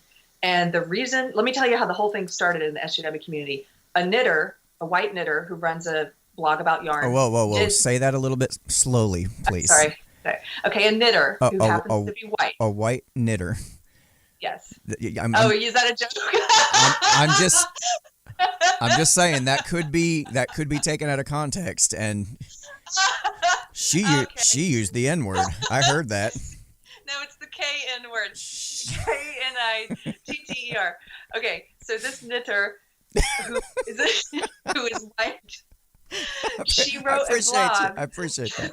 And the reason, let me tell you how the whole thing started in the SJW community. A knitter, a white knitter who runs a blog about yarn.
Oh, whoa. Say that a little bit slowly, please.
Sorry. Okay, a knitter who happens to be white.
A white knitter.
Yes.
Is
that a joke?
I'm just saying that could be taken out of context, and she used the N-word. I heard that.
No, it's the K-N word. K-N-I-T-T-E-R. Okay, so this knitter who is white, she wrote a blog.
I appreciate that.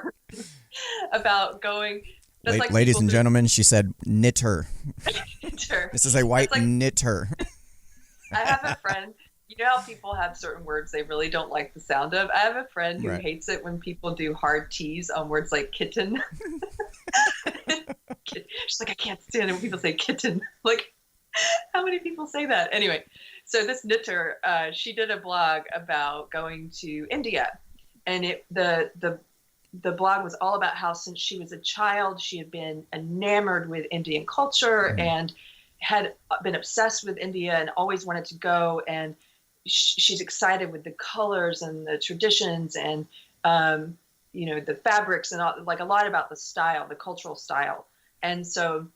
About going.
Ladies and gentlemen, she said knitter.
Knitter.
This is a white knitter.
I have a friend. You know how people have certain words they really don't like the sound of? I have a friend who hates it when people do hard T's on words like kitten. She's like, I can't stand it when people say kitten. Like, how many people say that? Anyway, so this knitter, she did a blog about going to India. And the blog was all about how since she was a child, she had been enamored with Indian culture and had been obsessed with India and always wanted to go. And she's excited with the colors and the traditions and, the fabrics and all, like a lot about the style, the cultural style. And so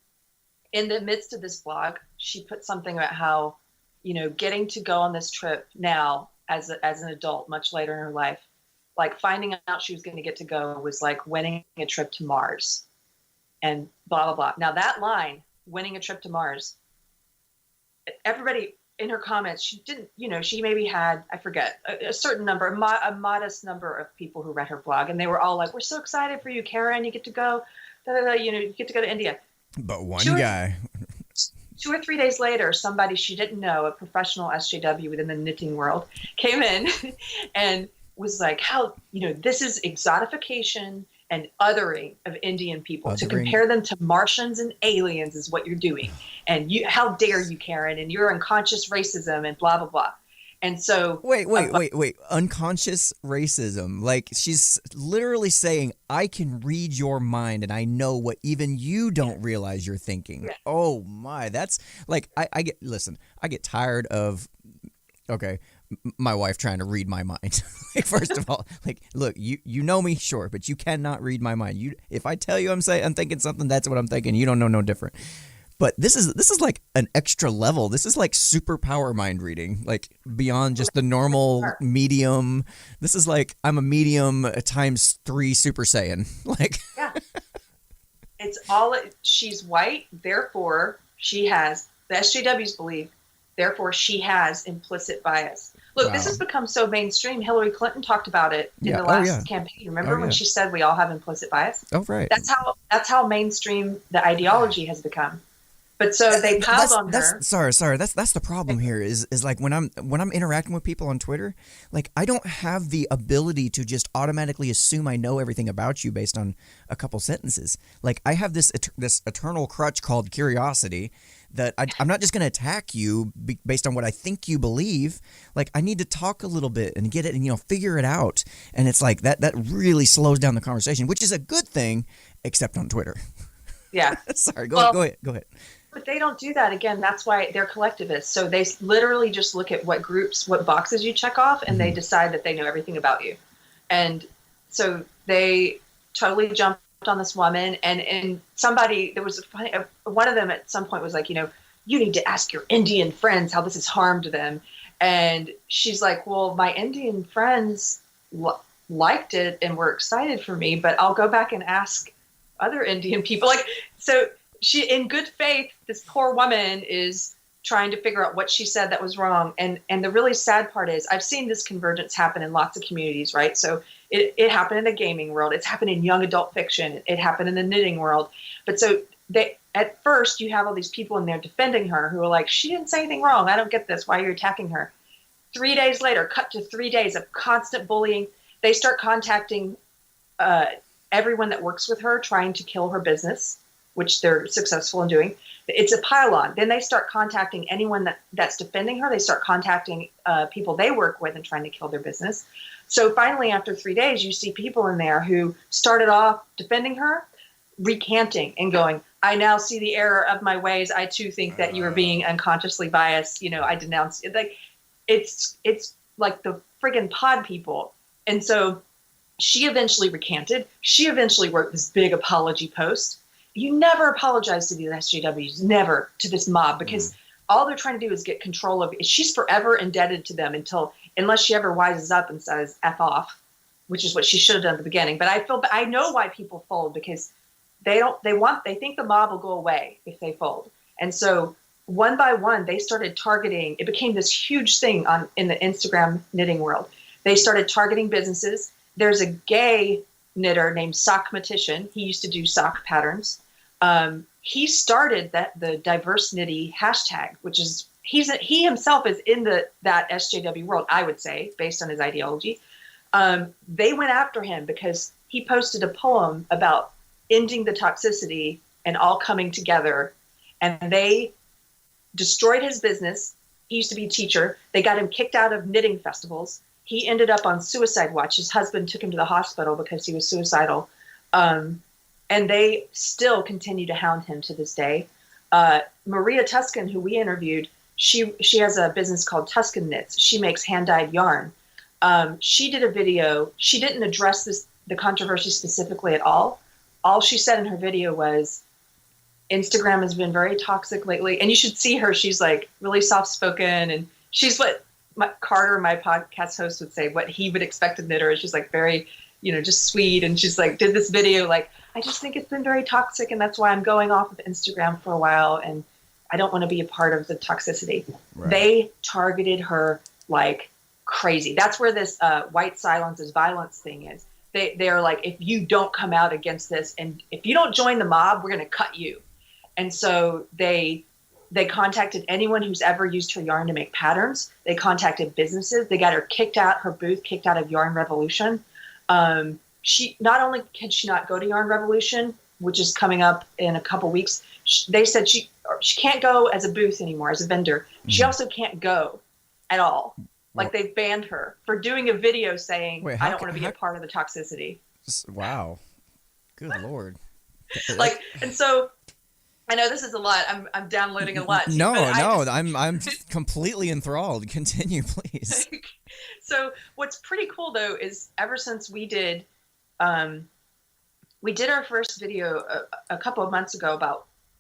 in the midst of this blog, she put something about how, getting to go on this trip now as an adult, much later in her life, like finding out she was going to get to go was like winning a trip to Mars and blah, blah, blah. Now that line, winning a trip to Mars, everybody in her comments, she didn't, she maybe had, I forget, a certain number, a modest number of people who read her blog. And they were all like, we're so excited for you, Karen, you get to go, you get to go to India.
But one guy.
2 or 3 days later, somebody she didn't know, a professional SJW within the knitting world, came in and was like, how, this is exotification and othering of Indian people. To compare them to Martians and aliens is what you're doing. And how dare you, Karen, and your unconscious racism and blah, blah, blah. And so
wait, unconscious racism. Like, she's literally saying, I can read your mind and I know what even you don't realize you're thinking. Yeah. Oh my, that's like, I get tired of, my wife trying to read my mind. Like, first of all, like, look, you know me, sure, but you cannot read my mind. If I tell you I'm thinking something, that's what I'm thinking. You don't know no different. But this is like an extra level. This is like superpower mind reading, like beyond just the normal medium. This is like I'm a medium times 3 Super Saiyan. Like,
yeah, it's all. She's white, therefore she has the SJWs believe. Therefore, she has implicit bias. Look, This has become so mainstream. Hillary Clinton talked about it in the last campaign. Remember when she said we all have implicit bias?
Oh, right.
That's how mainstream the ideology has become. But so they piled on her.
Sorry. That's the problem here. Is like when I'm interacting with people on Twitter, like I don't have the ability to just automatically assume I know everything about you based on a couple sentences. Like I have this eternal crutch called curiosity. That I'm not just going to attack you based on what I think you believe. Like I need to talk a little bit and get it and figure it out. And it's like that really slows down the conversation, which is a good thing, except on Twitter.
Yeah.
Sorry. Go ahead.
But they don't do that. Again, that's why they're collectivists. So they literally just look at what boxes you check off, and they decide that they know everything about you. And so they totally jumped on this woman, and somebody, one of them at some point was like, you need to ask your Indian friends how this has harmed them. And she's like, well, my Indian friends liked it and were excited for me, but I'll go back and ask other Indian people. Like, so she, in good faith, this poor woman is trying to figure out what she said that was wrong. And the really sad part is I've seen this convergence happen in lots of communities, right? So it happened in the gaming world. It's happened in young adult fiction. It happened in the knitting world. But so at first you have all these people in there defending her who are like, she didn't say anything wrong. I don't get this. Why are you attacking her? 3 days later, cut to 3 days of constant bullying. They start contacting everyone that works with her, trying to kill her business, which they're successful in doing. It's a pile-on. Then they start contacting anyone that's defending her. They start contacting people they work with and trying to kill their business. So finally, after 3 days, you see people in there who started off defending her, recanting and going, I now see the error of my ways. I too think that you are being unconsciously biased. You know, I denounce it. Like, it's like the friggin' pod people. And so she eventually recanted. She eventually wrote this big apology post. You never apologize to these SJWs, never, to this mob, because all they're trying to do is get control of it. She's forever indebted to them unless she ever wises up and says F off, which is what she should have done at the beginning. But I know why people fold, because they think the mob will go away if they fold. And so one by one, they started targeting, it became this huge thing in the Instagram knitting world. They started targeting businesses. There's a gay knitter named Sockmatician. He used to do sock patterns. He started the diverse knitty hashtag, which is he himself is in that SJW world, I would say, based on his ideology. They went after him because he posted a poem about ending the toxicity and all coming together, and they destroyed his business. He used to be a teacher. They got him kicked out of knitting festivals. He ended up on suicide watch. His husband took him to the hospital because he was suicidal. And they still continue to hound him to this day. Maria Tuscon, who we interviewed, she has a business called Tuscon Knits. She makes hand-dyed yarn. She did a video. She didn't address the controversy specifically at all. All she said in her video was, Instagram has been very toxic lately. And you should see her. She's like really soft-spoken. And she's what Carter, my podcast host, would say, what he would expect of knitter. She's like very, just sweet. And she's like, did this video, like, I just think it's been very toxic. And that's why I'm going off of Instagram for a while. And I don't want to be a part of the toxicity. Right. They targeted her like crazy. That's where this white silence is violence thing is. They're like, if you don't come out against this and if you don't join the mob, we're going to cut you. And so they contacted anyone who's ever used her yarn to make patterns. They contacted businesses. They got her booth kicked out of Yarn Revolution. She not only can she not go to Yarn Revolution, which is coming up in a couple weeks, they said she can't go as a booth anymore, as a vendor. She also can't go at all. Like, they've banned her for doing a video saying, I don't want to be a part of the toxicity.
Wow. Good Lord.
Like, and so I know this is a lot. I'm downloading a lot.
No, I'm completely enthralled. Continue, please.
So what's pretty cool though is ever since we did our first video a couple of months ago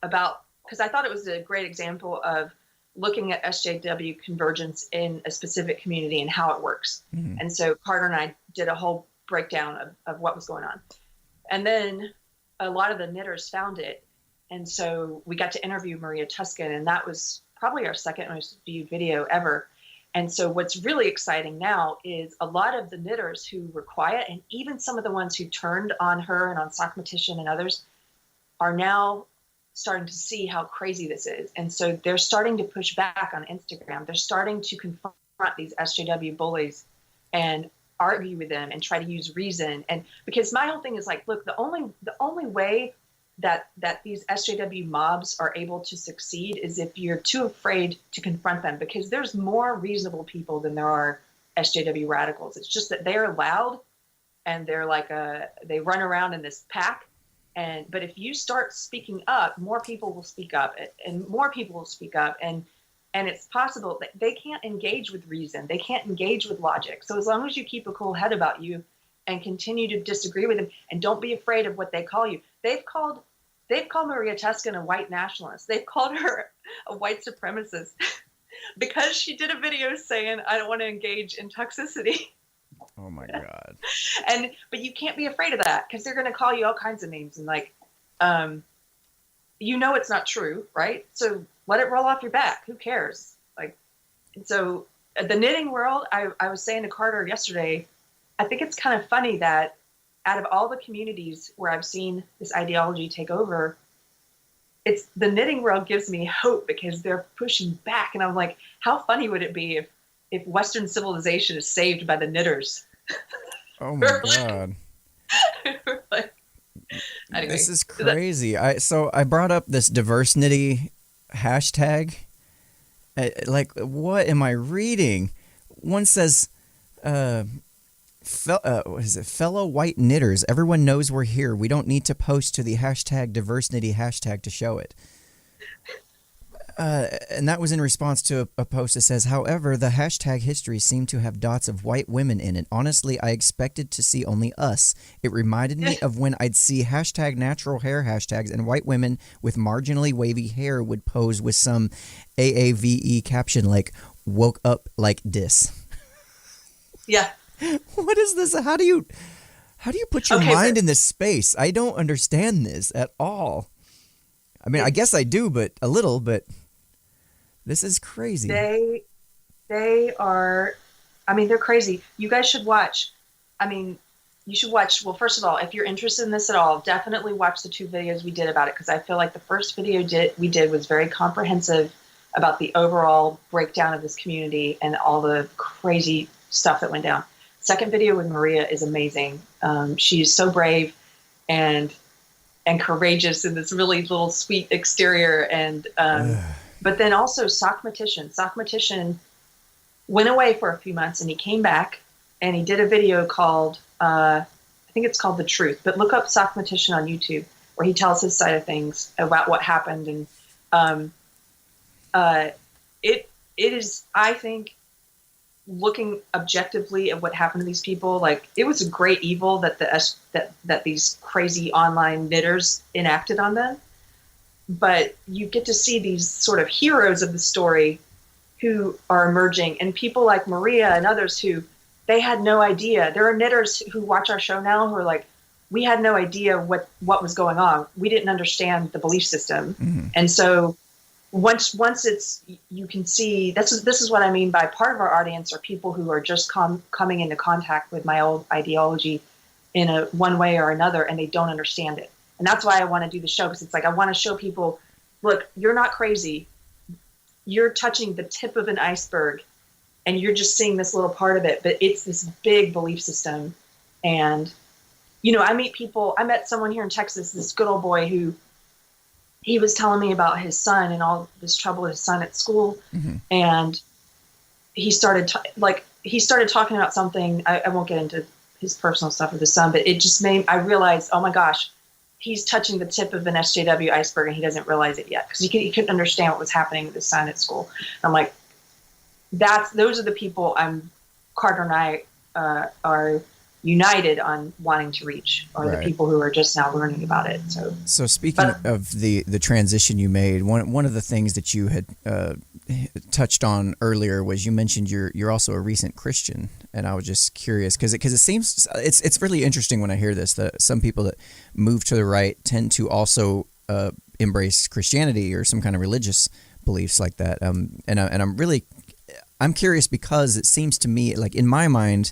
about because I thought it was a great example of looking at SJW convergence in a specific community and how it works. Mm-hmm. And so Carter and I did a whole breakdown of what was going on. And then a lot of the knitters found it. And so we got to interview Maria Tuscon, and that was probably our second most viewed video ever. And so what's really exciting now is a lot of the knitters who were quiet, and even some of the ones who turned on her and on Sockmatician and others, are now starting to see how crazy this is. And so they're starting to push back on Instagram. They're starting to confront these SJW bullies and argue with them and try to use reason. And because my whole thing is like, look, the only way that these SJW mobs are able to succeed is if you're too afraid to confront them, because there's more reasonable people than there are SJW radicals. It's just that they're loud and they're like they run around in this pack. But if you start speaking up, more people will speak up, and more people will speak up. And it's possible that they can't engage with reason. They can't engage with logic. So as long as you keep a cool head about you and continue to disagree with them and don't be afraid of what they call you. They've called Maria Tuscon a white nationalist. They've called her a white supremacist because she did a video saying, I don't want to engage in toxicity.
Oh my God.
But you can't be afraid of that because they're going to call you all kinds of names and like, it's not true, right? So let it roll off your back. Who cares? Like, and so the knitting world, I was saying to Carter yesterday, I think it's kind of funny that out of all the communities where I've seen this ideology take over, it's the knitting world gives me hope because they're pushing back. And I'm like, how funny would it be if Western civilization is saved by the knitters?
Oh my God.
Anyway,
this is crazy. I brought up this diversnity hashtag. Like, what am I reading? One says, what is it? Fellow white knitters. Everyone knows we're here. We don't need to post to the hashtag diversnity hashtag to show it. And that was in response to a post that says, however, the hashtag history seemed to have dots of white women in it. Honestly, I expected to see only us. It reminded me of when I'd see hashtag natural hair hashtags and white women with marginally wavy hair would pose with some AAVE caption like, woke up like this.
Yeah.
What is this? How do you put your mind in this space? I don't understand this at all. I mean, I guess I do, but a little, but this is crazy.
They are, I mean, they're crazy. You guys should watch. I mean, you should watch. Well, first of all, if you're interested in this at all, definitely watch the 2 videos we did about it. Cause I feel like the first video we did was very comprehensive about the overall breakdown of this community and all the crazy stuff that went down. Second video with Maria is amazing. She's so brave and courageous in this really little sweet exterior. And, but then also Sockmatician went away for a few months and he came back and he did a video called, I think it's called The Truth, but look up Sockmatician on YouTube where he tells his side of things about what happened. And, it is, I think, looking objectively at what happened to these people, like it was a great evil that that these crazy online knitters enacted on them. But you get to see these sort of heroes of the story who are emerging, and people like Maria and others who they had no idea. There are knitters who watch our show now who are like, we had no idea what was going on. We didn't understand the belief system. Mm-hmm. And so once it's, you can see, this is what I mean by part of our audience are people who are just coming into contact with my old ideology in one way or another, and they don't understand it. And that's why I want to do the show, because it's like, I want to show people, look, you're not crazy. You're touching the tip of an iceberg and you're just seeing this little part of it, but it's this big belief system. And, I met someone here in Texas, this good old boy who, he was telling me about his son and all this trouble with his son at school. Mm-hmm. And he started talking about something. I won't get into his personal stuff with his son, but it just I realized, oh my gosh, he's touching the tip of an SJW iceberg and he doesn't realize it yet. Cause he couldn't understand what was happening with his son at school. And I'm like, those are the people Carter and I are united on wanting to reach, or right. The people who are just now learning about it. So speaking
of the transition you made, one of the things that you had touched on earlier was you mentioned you're also a recent Christian, and I was just curious because it seems it's really interesting when I hear this that some people that move to the right tend to also embrace Christianity or some kind of religious beliefs like that. I'm curious because it seems to me like in my mind.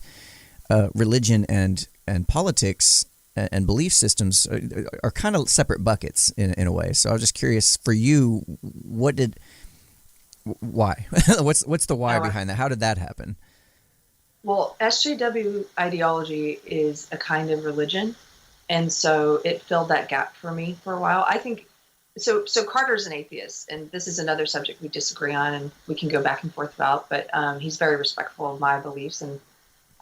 Religion and politics and belief systems are kind of separate buckets in a way. So I was just curious for you, why? What's the why behind that? How did that happen?
Well, SJW ideology is a kind of religion, and so it filled that gap for me for a while. I think so. Carter's an atheist, and this is another subject we disagree on, and we can go back and forth about. But he's very respectful of my beliefs and.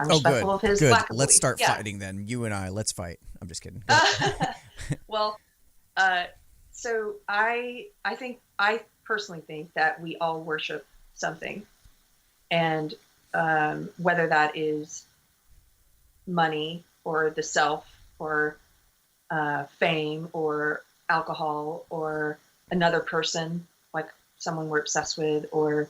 I'm respectful of his black
Let's start fighting then. You and I, let's fight. I'm just kidding.
Well, so I personally think that we all worship something, and whether that is money or the self or fame or alcohol or another person, like someone we're obsessed with, or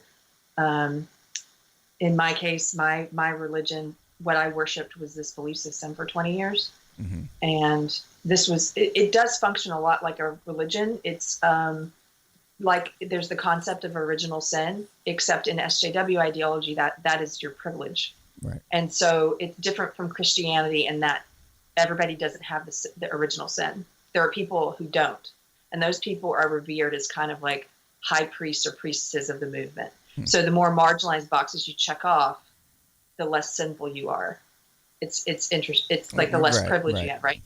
in my case, my religion what I worshipped was this belief system for 20 years.
Mm-hmm.
And it does function a lot like a religion. It's like there's the concept of original sin, except in SJW ideology, that is your privilege.
Right.
And so it's different from Christianity in that everybody doesn't have the original sin. There are people who don't. And those people are revered as kind of like high priests or priestesses of the movement. So the more marginalized boxes you check off, the less sinful you are. It's like the less privilege you have, right?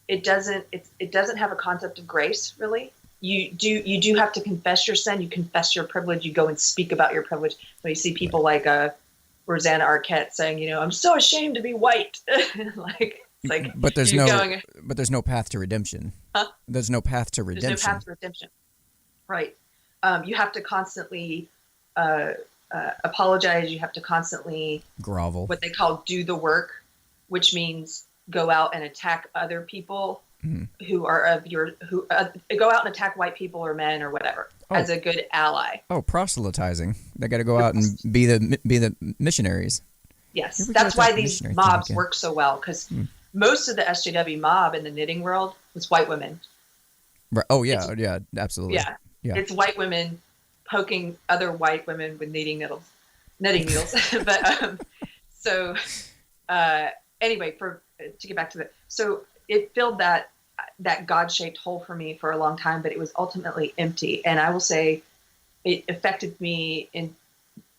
It doesn't have a concept of grace, really. You do have to confess your sin. You confess your privilege. You go and speak about your privilege. When you see people like Rosanna Arquette saying, I'm so ashamed to be white.
But there's no path to redemption.
Huh?
There's no path to redemption.
There's no path to redemption. Right. You have to constantly apologize. You have to constantly
grovel. What
they call do the work, which means go out and attack other people who are go out and attack white people or men or whatever as a good ally. Oh,
proselytizing. They got to go out and be the missionaries.
Yes, that's why these mobs work so well, because most of the SJW mob in the knitting world was white women.
Right. Oh yeah, yeah, absolutely.
Yeah, it's white women poking other white women with knitting needles. But anyway, to get back to so it filled that God-shaped hole for me for a long time, but it was ultimately empty. And I will say it affected me in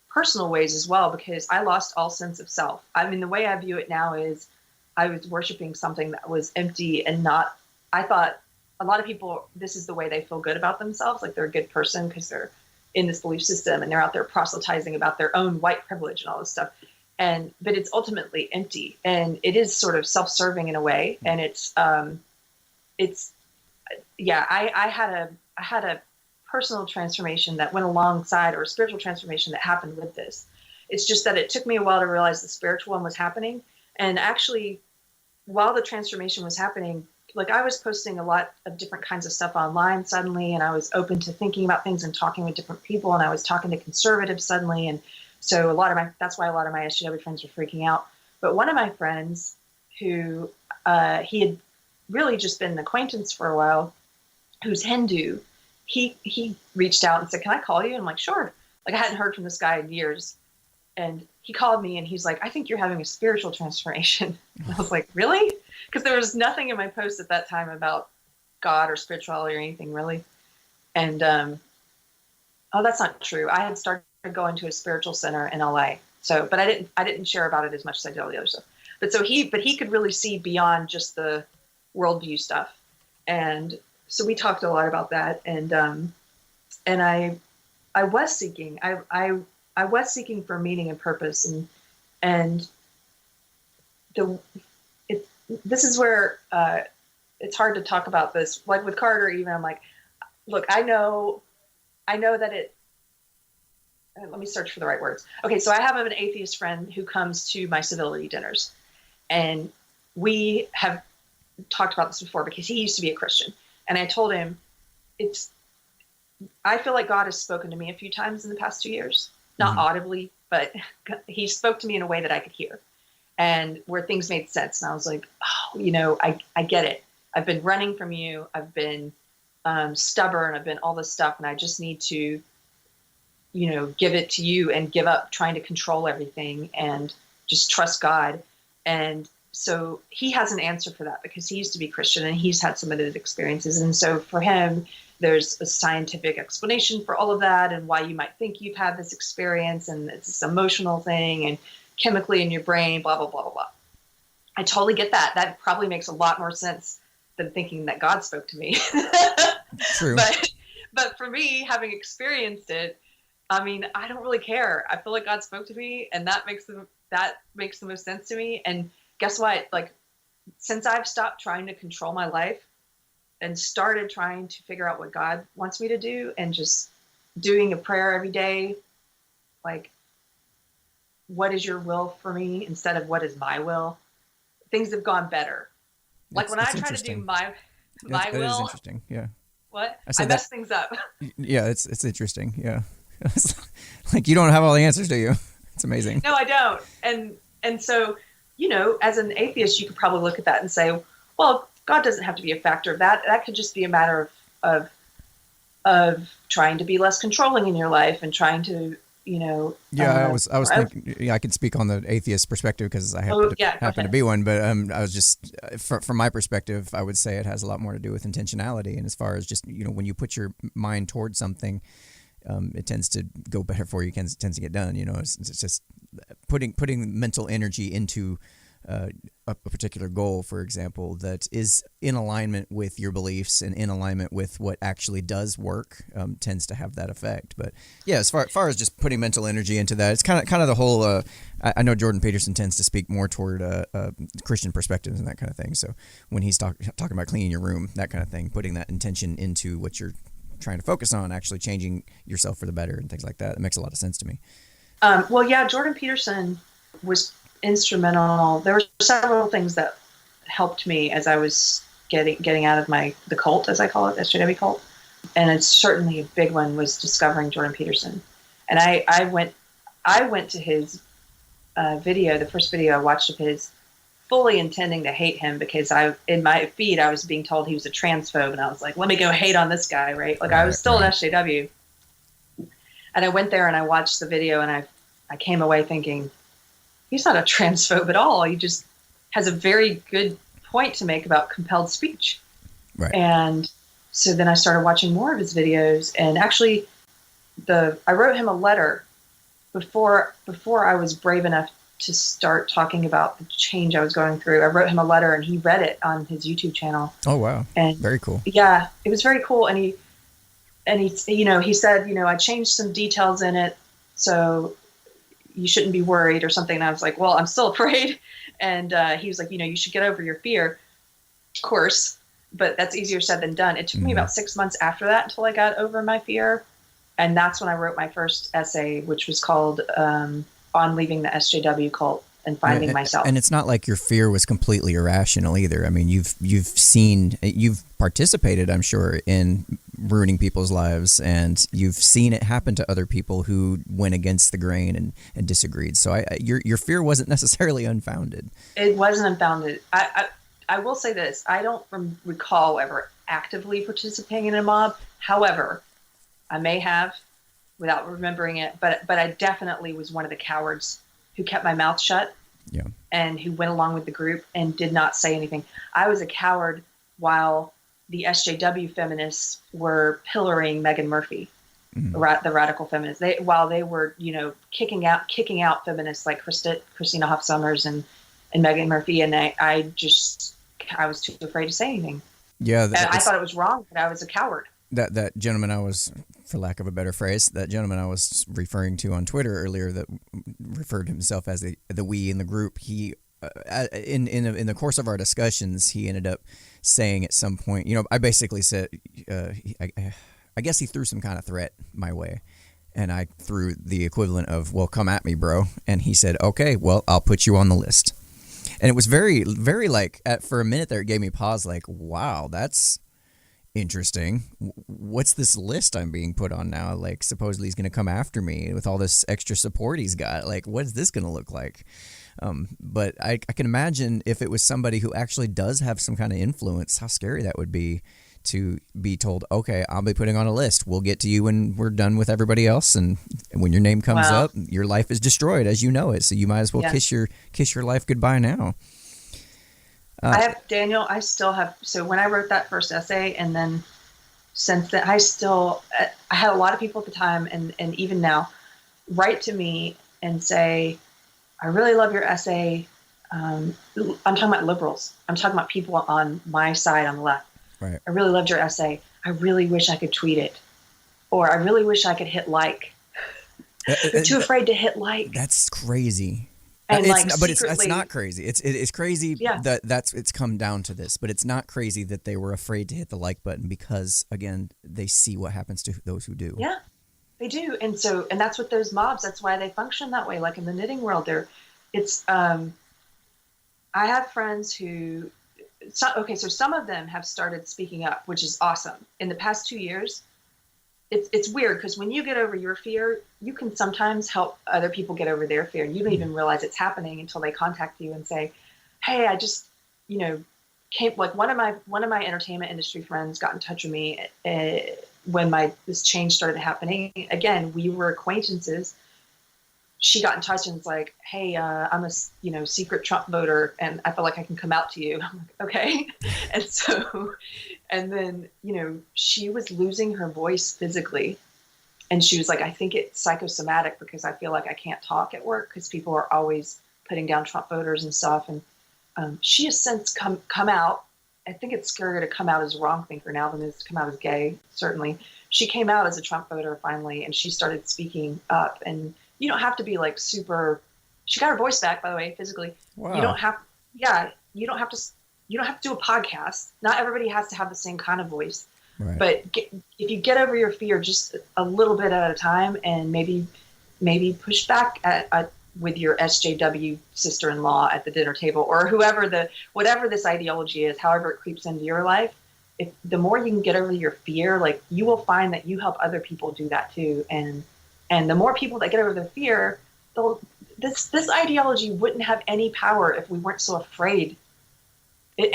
personal ways as well, because I lost all sense of self. I mean, the way I view it now is I was worshiping something that was empty and not, I thought a lot of people, this is the way they feel good about themselves. Like they're a good person because they're in this belief system and they're out there proselytizing about their own white privilege and all this stuff. But it's ultimately empty, and it is sort of self-serving in a way. And I had a personal transformation that went alongside, or a spiritual transformation that happened with this. It's just that it took me a while to realize the spiritual one was happening. And actually, while the transformation was happening, like I was posting a lot of different kinds of stuff online suddenly, and I was open to thinking about things and talking with different people, and I was talking to conservatives suddenly. And so that's why a lot of my SJW friends were freaking out. But one of my friends who, he had really just been an acquaintance for a while, who's Hindu, he reached out and said, "Can I call you?" And I'm like, "Sure." Like I hadn't heard from this guy in years. And he called me and he's like, "I think you're having a spiritual transformation." And I was like, "Really?" Because there was nothing in my post at that time about God or spirituality or anything really. And, that's not true. I had started going to a spiritual center in LA. So, but I didn't share about it as much as I did all the other stuff. But he could really see beyond just the worldview stuff. And so we talked a lot about that. And I was seeking, I was seeking for meaning and purpose, and this is where it's hard to talk about this. Like with Carter, even I'm like, look, I know that it. Let me search for the right words. Okay, so I have an atheist friend who comes to my civility dinners, and we have talked about this before because he used to be a Christian, and I told him I feel like God has spoken to me a few times in the past 2 years. Not audibly, but he spoke to me in a way that I could hear, and where things made sense. And I was like, oh, I get it. I've been running from you. I've been stubborn. I've been all this stuff. And I just need to, give it to you and give up trying to control everything and just trust God. And so he has an answer for that because he used to be Christian and he's had some of those experiences. And so for him, there's a scientific explanation for all of that and why you might think you've had this experience, and it's this emotional thing and chemically in your brain, blah, blah, blah, blah, blah. I totally get that. That probably makes a lot more sense than thinking that God spoke to me.
True.
But for me, having experienced it, I mean, I don't really care. I feel like God spoke to me, and that makes the most sense to me. And guess what? Like, since I've stopped trying to control my life and started trying to figure out what God wants me to do and just doing a prayer every day, like, what is your will for me instead of what is my will? Things have gone better. Like when I try to do my will. That is
interesting. Yeah.
What? I mess things up.
Yeah, it's interesting. Yeah. Like you don't have all the answers, do you? It's amazing.
No, I don't. And so, as an atheist, you could probably look at that and say, well, God doesn't have to be a factor. That could just be a matter of trying to be less controlling in your life and trying to,
I was thinking, I can speak on the atheist perspective because I happen to be one, but I was just, from my perspective, I would say it has a lot more to do with intentionality. And as far as just, when you put your mind towards something, it tends to go better for you, tends to get done. It's just putting mental energy into a particular goal, for example, that is in alignment with your beliefs and in alignment with what actually does work, tends to have that effect. But yeah, as far as just putting mental energy into that, it's kind of the whole. I know Jordan Peterson tends to speak more toward Christian perspectives and that kind of thing. So when he's talking about cleaning your room, that kind of thing, putting that intention into what you're trying to focus on, actually changing yourself for the better and things like that, it makes a lot of sense to me.
Jordan Peterson was instrumental. There were several things that helped me as I was getting out of the cult, as I call it, the SJW cult. And it's certainly a big one was discovering Jordan Peterson. And I went to his video, the first video I watched of his, fully intending to hate him because in my feed I was being told he was a transphobe, and I was like, let me go hate on this guy, right? Like I was still an SJW. And I went there and I watched the video, and I came away thinking, he's not a transphobe at all. He just has a very good point to make about compelled speech.
Right.
And so then I started watching more of his videos, and actually I wrote him a letter before I was brave enough to start talking about the change I was going through. I wrote him a letter, and he read it on his YouTube channel.
Oh, wow.
And
very cool.
Yeah, it was very cool. And he said, I changed some details in it, so you shouldn't be worried or something. And I was like, well, I'm still afraid. And he was like, you should get over your fear, of course, but that's easier said than done. It took me about 6 months after that until I got over my fear. And that's when I wrote my first essay, which was called On Leaving the SJW Cult and Finding Myself.
And it's not like your fear was completely irrational either. I mean, you've participated, I'm sure, in ruining people's lives, and you've seen it happen to other people who went against the grain and disagreed. So your fear wasn't necessarily unfounded.
It wasn't unfounded. I will say this. I don't recall ever actively participating in a mob. However, I may have without remembering it, but I definitely was one of the cowards who kept my mouth shut.
Yeah.
And who went along with the group and did not say anything. I was a coward while the SJW feminists were pillaring Meghan Murphy, the radical feminists. While they were, kicking out feminists like Christina Hoff Sommers and Meghan Murphy, and I was too afraid to say anything.
Yeah,
I thought it was wrong, but I was a coward.
That gentleman for lack of a better phrase, that gentleman I was referring to on Twitter earlier that referred to himself as the we in the group, he in the course of our discussions, he ended up saying at some point, I basically said, I guess he threw some kind of threat my way, and I threw the equivalent of, well, come at me, bro. And he said, okay, well, I'll put you on the list. And it was very, very for a minute there, it gave me pause, like, wow, that's interesting. What's this list I'm being put on now? Like, supposedly he's going to come after me with all this extra support he's got. Like, what is this going to look like? But I can imagine if it was somebody who actually does have some kind of influence, how scary that would be to be told, okay, I'll be putting on a list. We'll get to you when we're done with everybody else. And when your name comes up, your life is destroyed as you know it. So you might as well kiss your life goodbye now.
I still have, so when I wrote that first essay, and then since then, I had a lot of people at the time and even now write to me and say, I really love your essay. I'm talking about liberals. I'm talking about people on my side on the left.
Right.
I really loved your essay. I really wish I could tweet it. Or I really wish I could hit like. I'm too afraid to hit like.
That's crazy.
And
it's not crazy. It's crazy that it's come down to this, but it's not crazy that they were afraid to hit the like button because, again, they see what happens to those who do.
Yeah, they do. And that's what those mobs, that's why they function that way. Like in the knitting world, I have friends who, so some of them have started speaking up, which is awesome. In the past 2 years, it's weird because when you get over your fear, you can sometimes help other people get over their fear. You don't even realize it's happening until they contact you and say, "Hey, I just, came." Like one of my entertainment industry friends got in touch with me when this change started happening. Again, we were acquaintances. She got in touch and was like, "Hey, I'm a secret Trump voter, and I feel like I can come out to you." I'm like, "Okay," and then she was losing her voice physically, and she was like, "I think it's psychosomatic because I feel like I can't talk at work because people are always putting down Trump voters and stuff." And she has since come out. I think it's scarier to come out as a wrong thinker now than it is to come out as gay. Certainly, she came out as a Trump voter finally, and she started speaking up. And you don't have to be like super. She got her voice back, by the way, physically.
Wow.
You don't have. Yeah, you don't have to do a podcast. Not everybody has to have the same kind of voice.
Right.
But if you get over your fear just a little bit at a time, and maybe push back with your SJW sister-in-law at the dinner table, or whatever this ideology is, however it creeps into your life, the more you can get over your fear, like you will find that you help other people do that too. And the more people that get over their fear, this ideology wouldn't have any power if we weren't so afraid.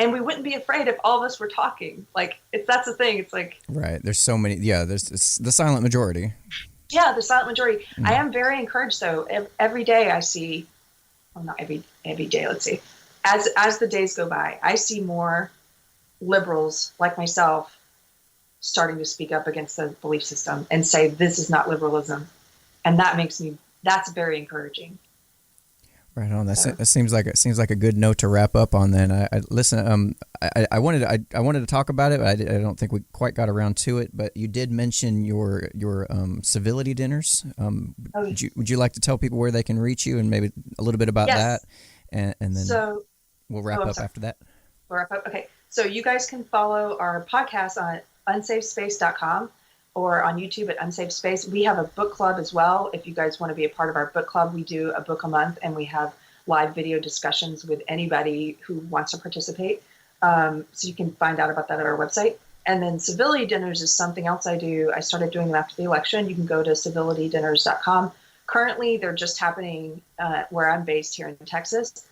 And we wouldn't be afraid if all of us were talking. Like, that's the thing. It's like,
right. There's so many. Yeah. It's the silent majority.
Yeah, the silent majority. I am very encouraged, though. Every day I see, well, not every day. Let's see. As the days go by, I see more liberals like myself starting to speak up against the belief system and say this is not liberalism, and that's very encouraging.
Right on. That seems like a good note to wrap up on. Then I listen. I wanted to talk about it, but I don't think we quite got around to it. But you did mention your civility dinners. Would you like to tell people where they can reach you and maybe a little bit about that, and then we'll wrap up after that.
We'll wrap up. Okay. So you guys can follow our podcast on unsafespace.com or on YouTube at Unsafe Space. We have a book club as well. If you guys want to be a part of our book club, we do a book a month, and we have live video discussions with anybody who wants to participate. So you can find out about that at our website. And then Civility Dinners is something else I do. I started doing them after the election. You can go to civilitydinners.com. Currently, they're just happening where I'm based here in Texas.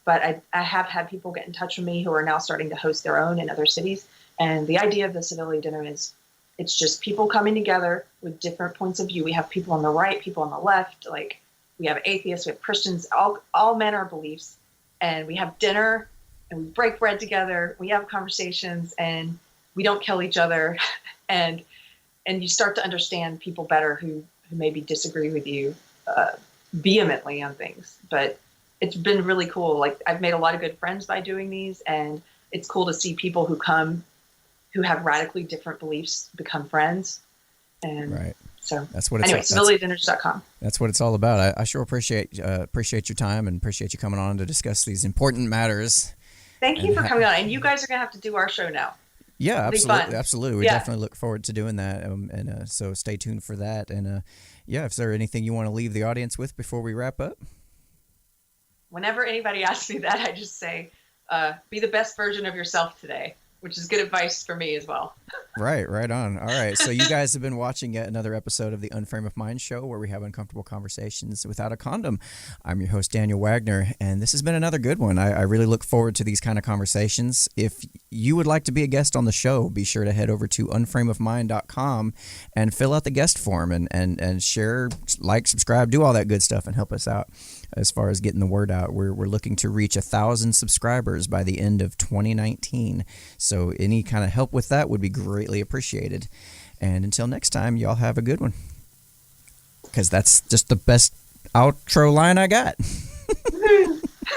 But I have had people get in touch with me who are now starting to host their own in other cities. And the idea of the Civility Dinner is it's just people coming together with different points of view. We have people on the right, people on the left, like we have atheists, we have Christians, all manner of beliefs. And we have dinner and we break bread together. We have conversations and we don't kill each other. and you start to understand people better who maybe disagree with you vehemently on things. But it's been really cool. Like I've made a lot of good friends by doing these, and it's cool to see people who have radically different beliefs become friends. And
right.
So
that's what it's
anyway, civilitydinners.com.
That's what it's all about. I sure appreciate your time and appreciate you coming on to discuss these important matters.
Thank you for coming on. And you guys are going to have to do our show now.
Yeah, absolutely. We definitely look forward to doing that. And so stay tuned for that. And if there anything you want to leave the audience with before we wrap up?
Whenever anybody asks me that, I just say, be the best version of yourself today, which is good advice for me as well.
Right on. All right. So you guys have been watching yet another episode of the Unframe of Mind show, where we have uncomfortable conversations without a condom. I'm your host, Daniel Wagner, and this has been another good one. I really look forward to these kind of conversations. If you would like to be a guest on the show, be sure to head over to unframeofmind.com and fill out the guest form and share, like, subscribe, do all that good stuff and help us out as far as getting the word out. We're looking to reach 1,000 subscribers by the end of 2019. So any kind of help with that would be greatly appreciated. And until next time, y'all have a good one. Because that's just the best outro line I got.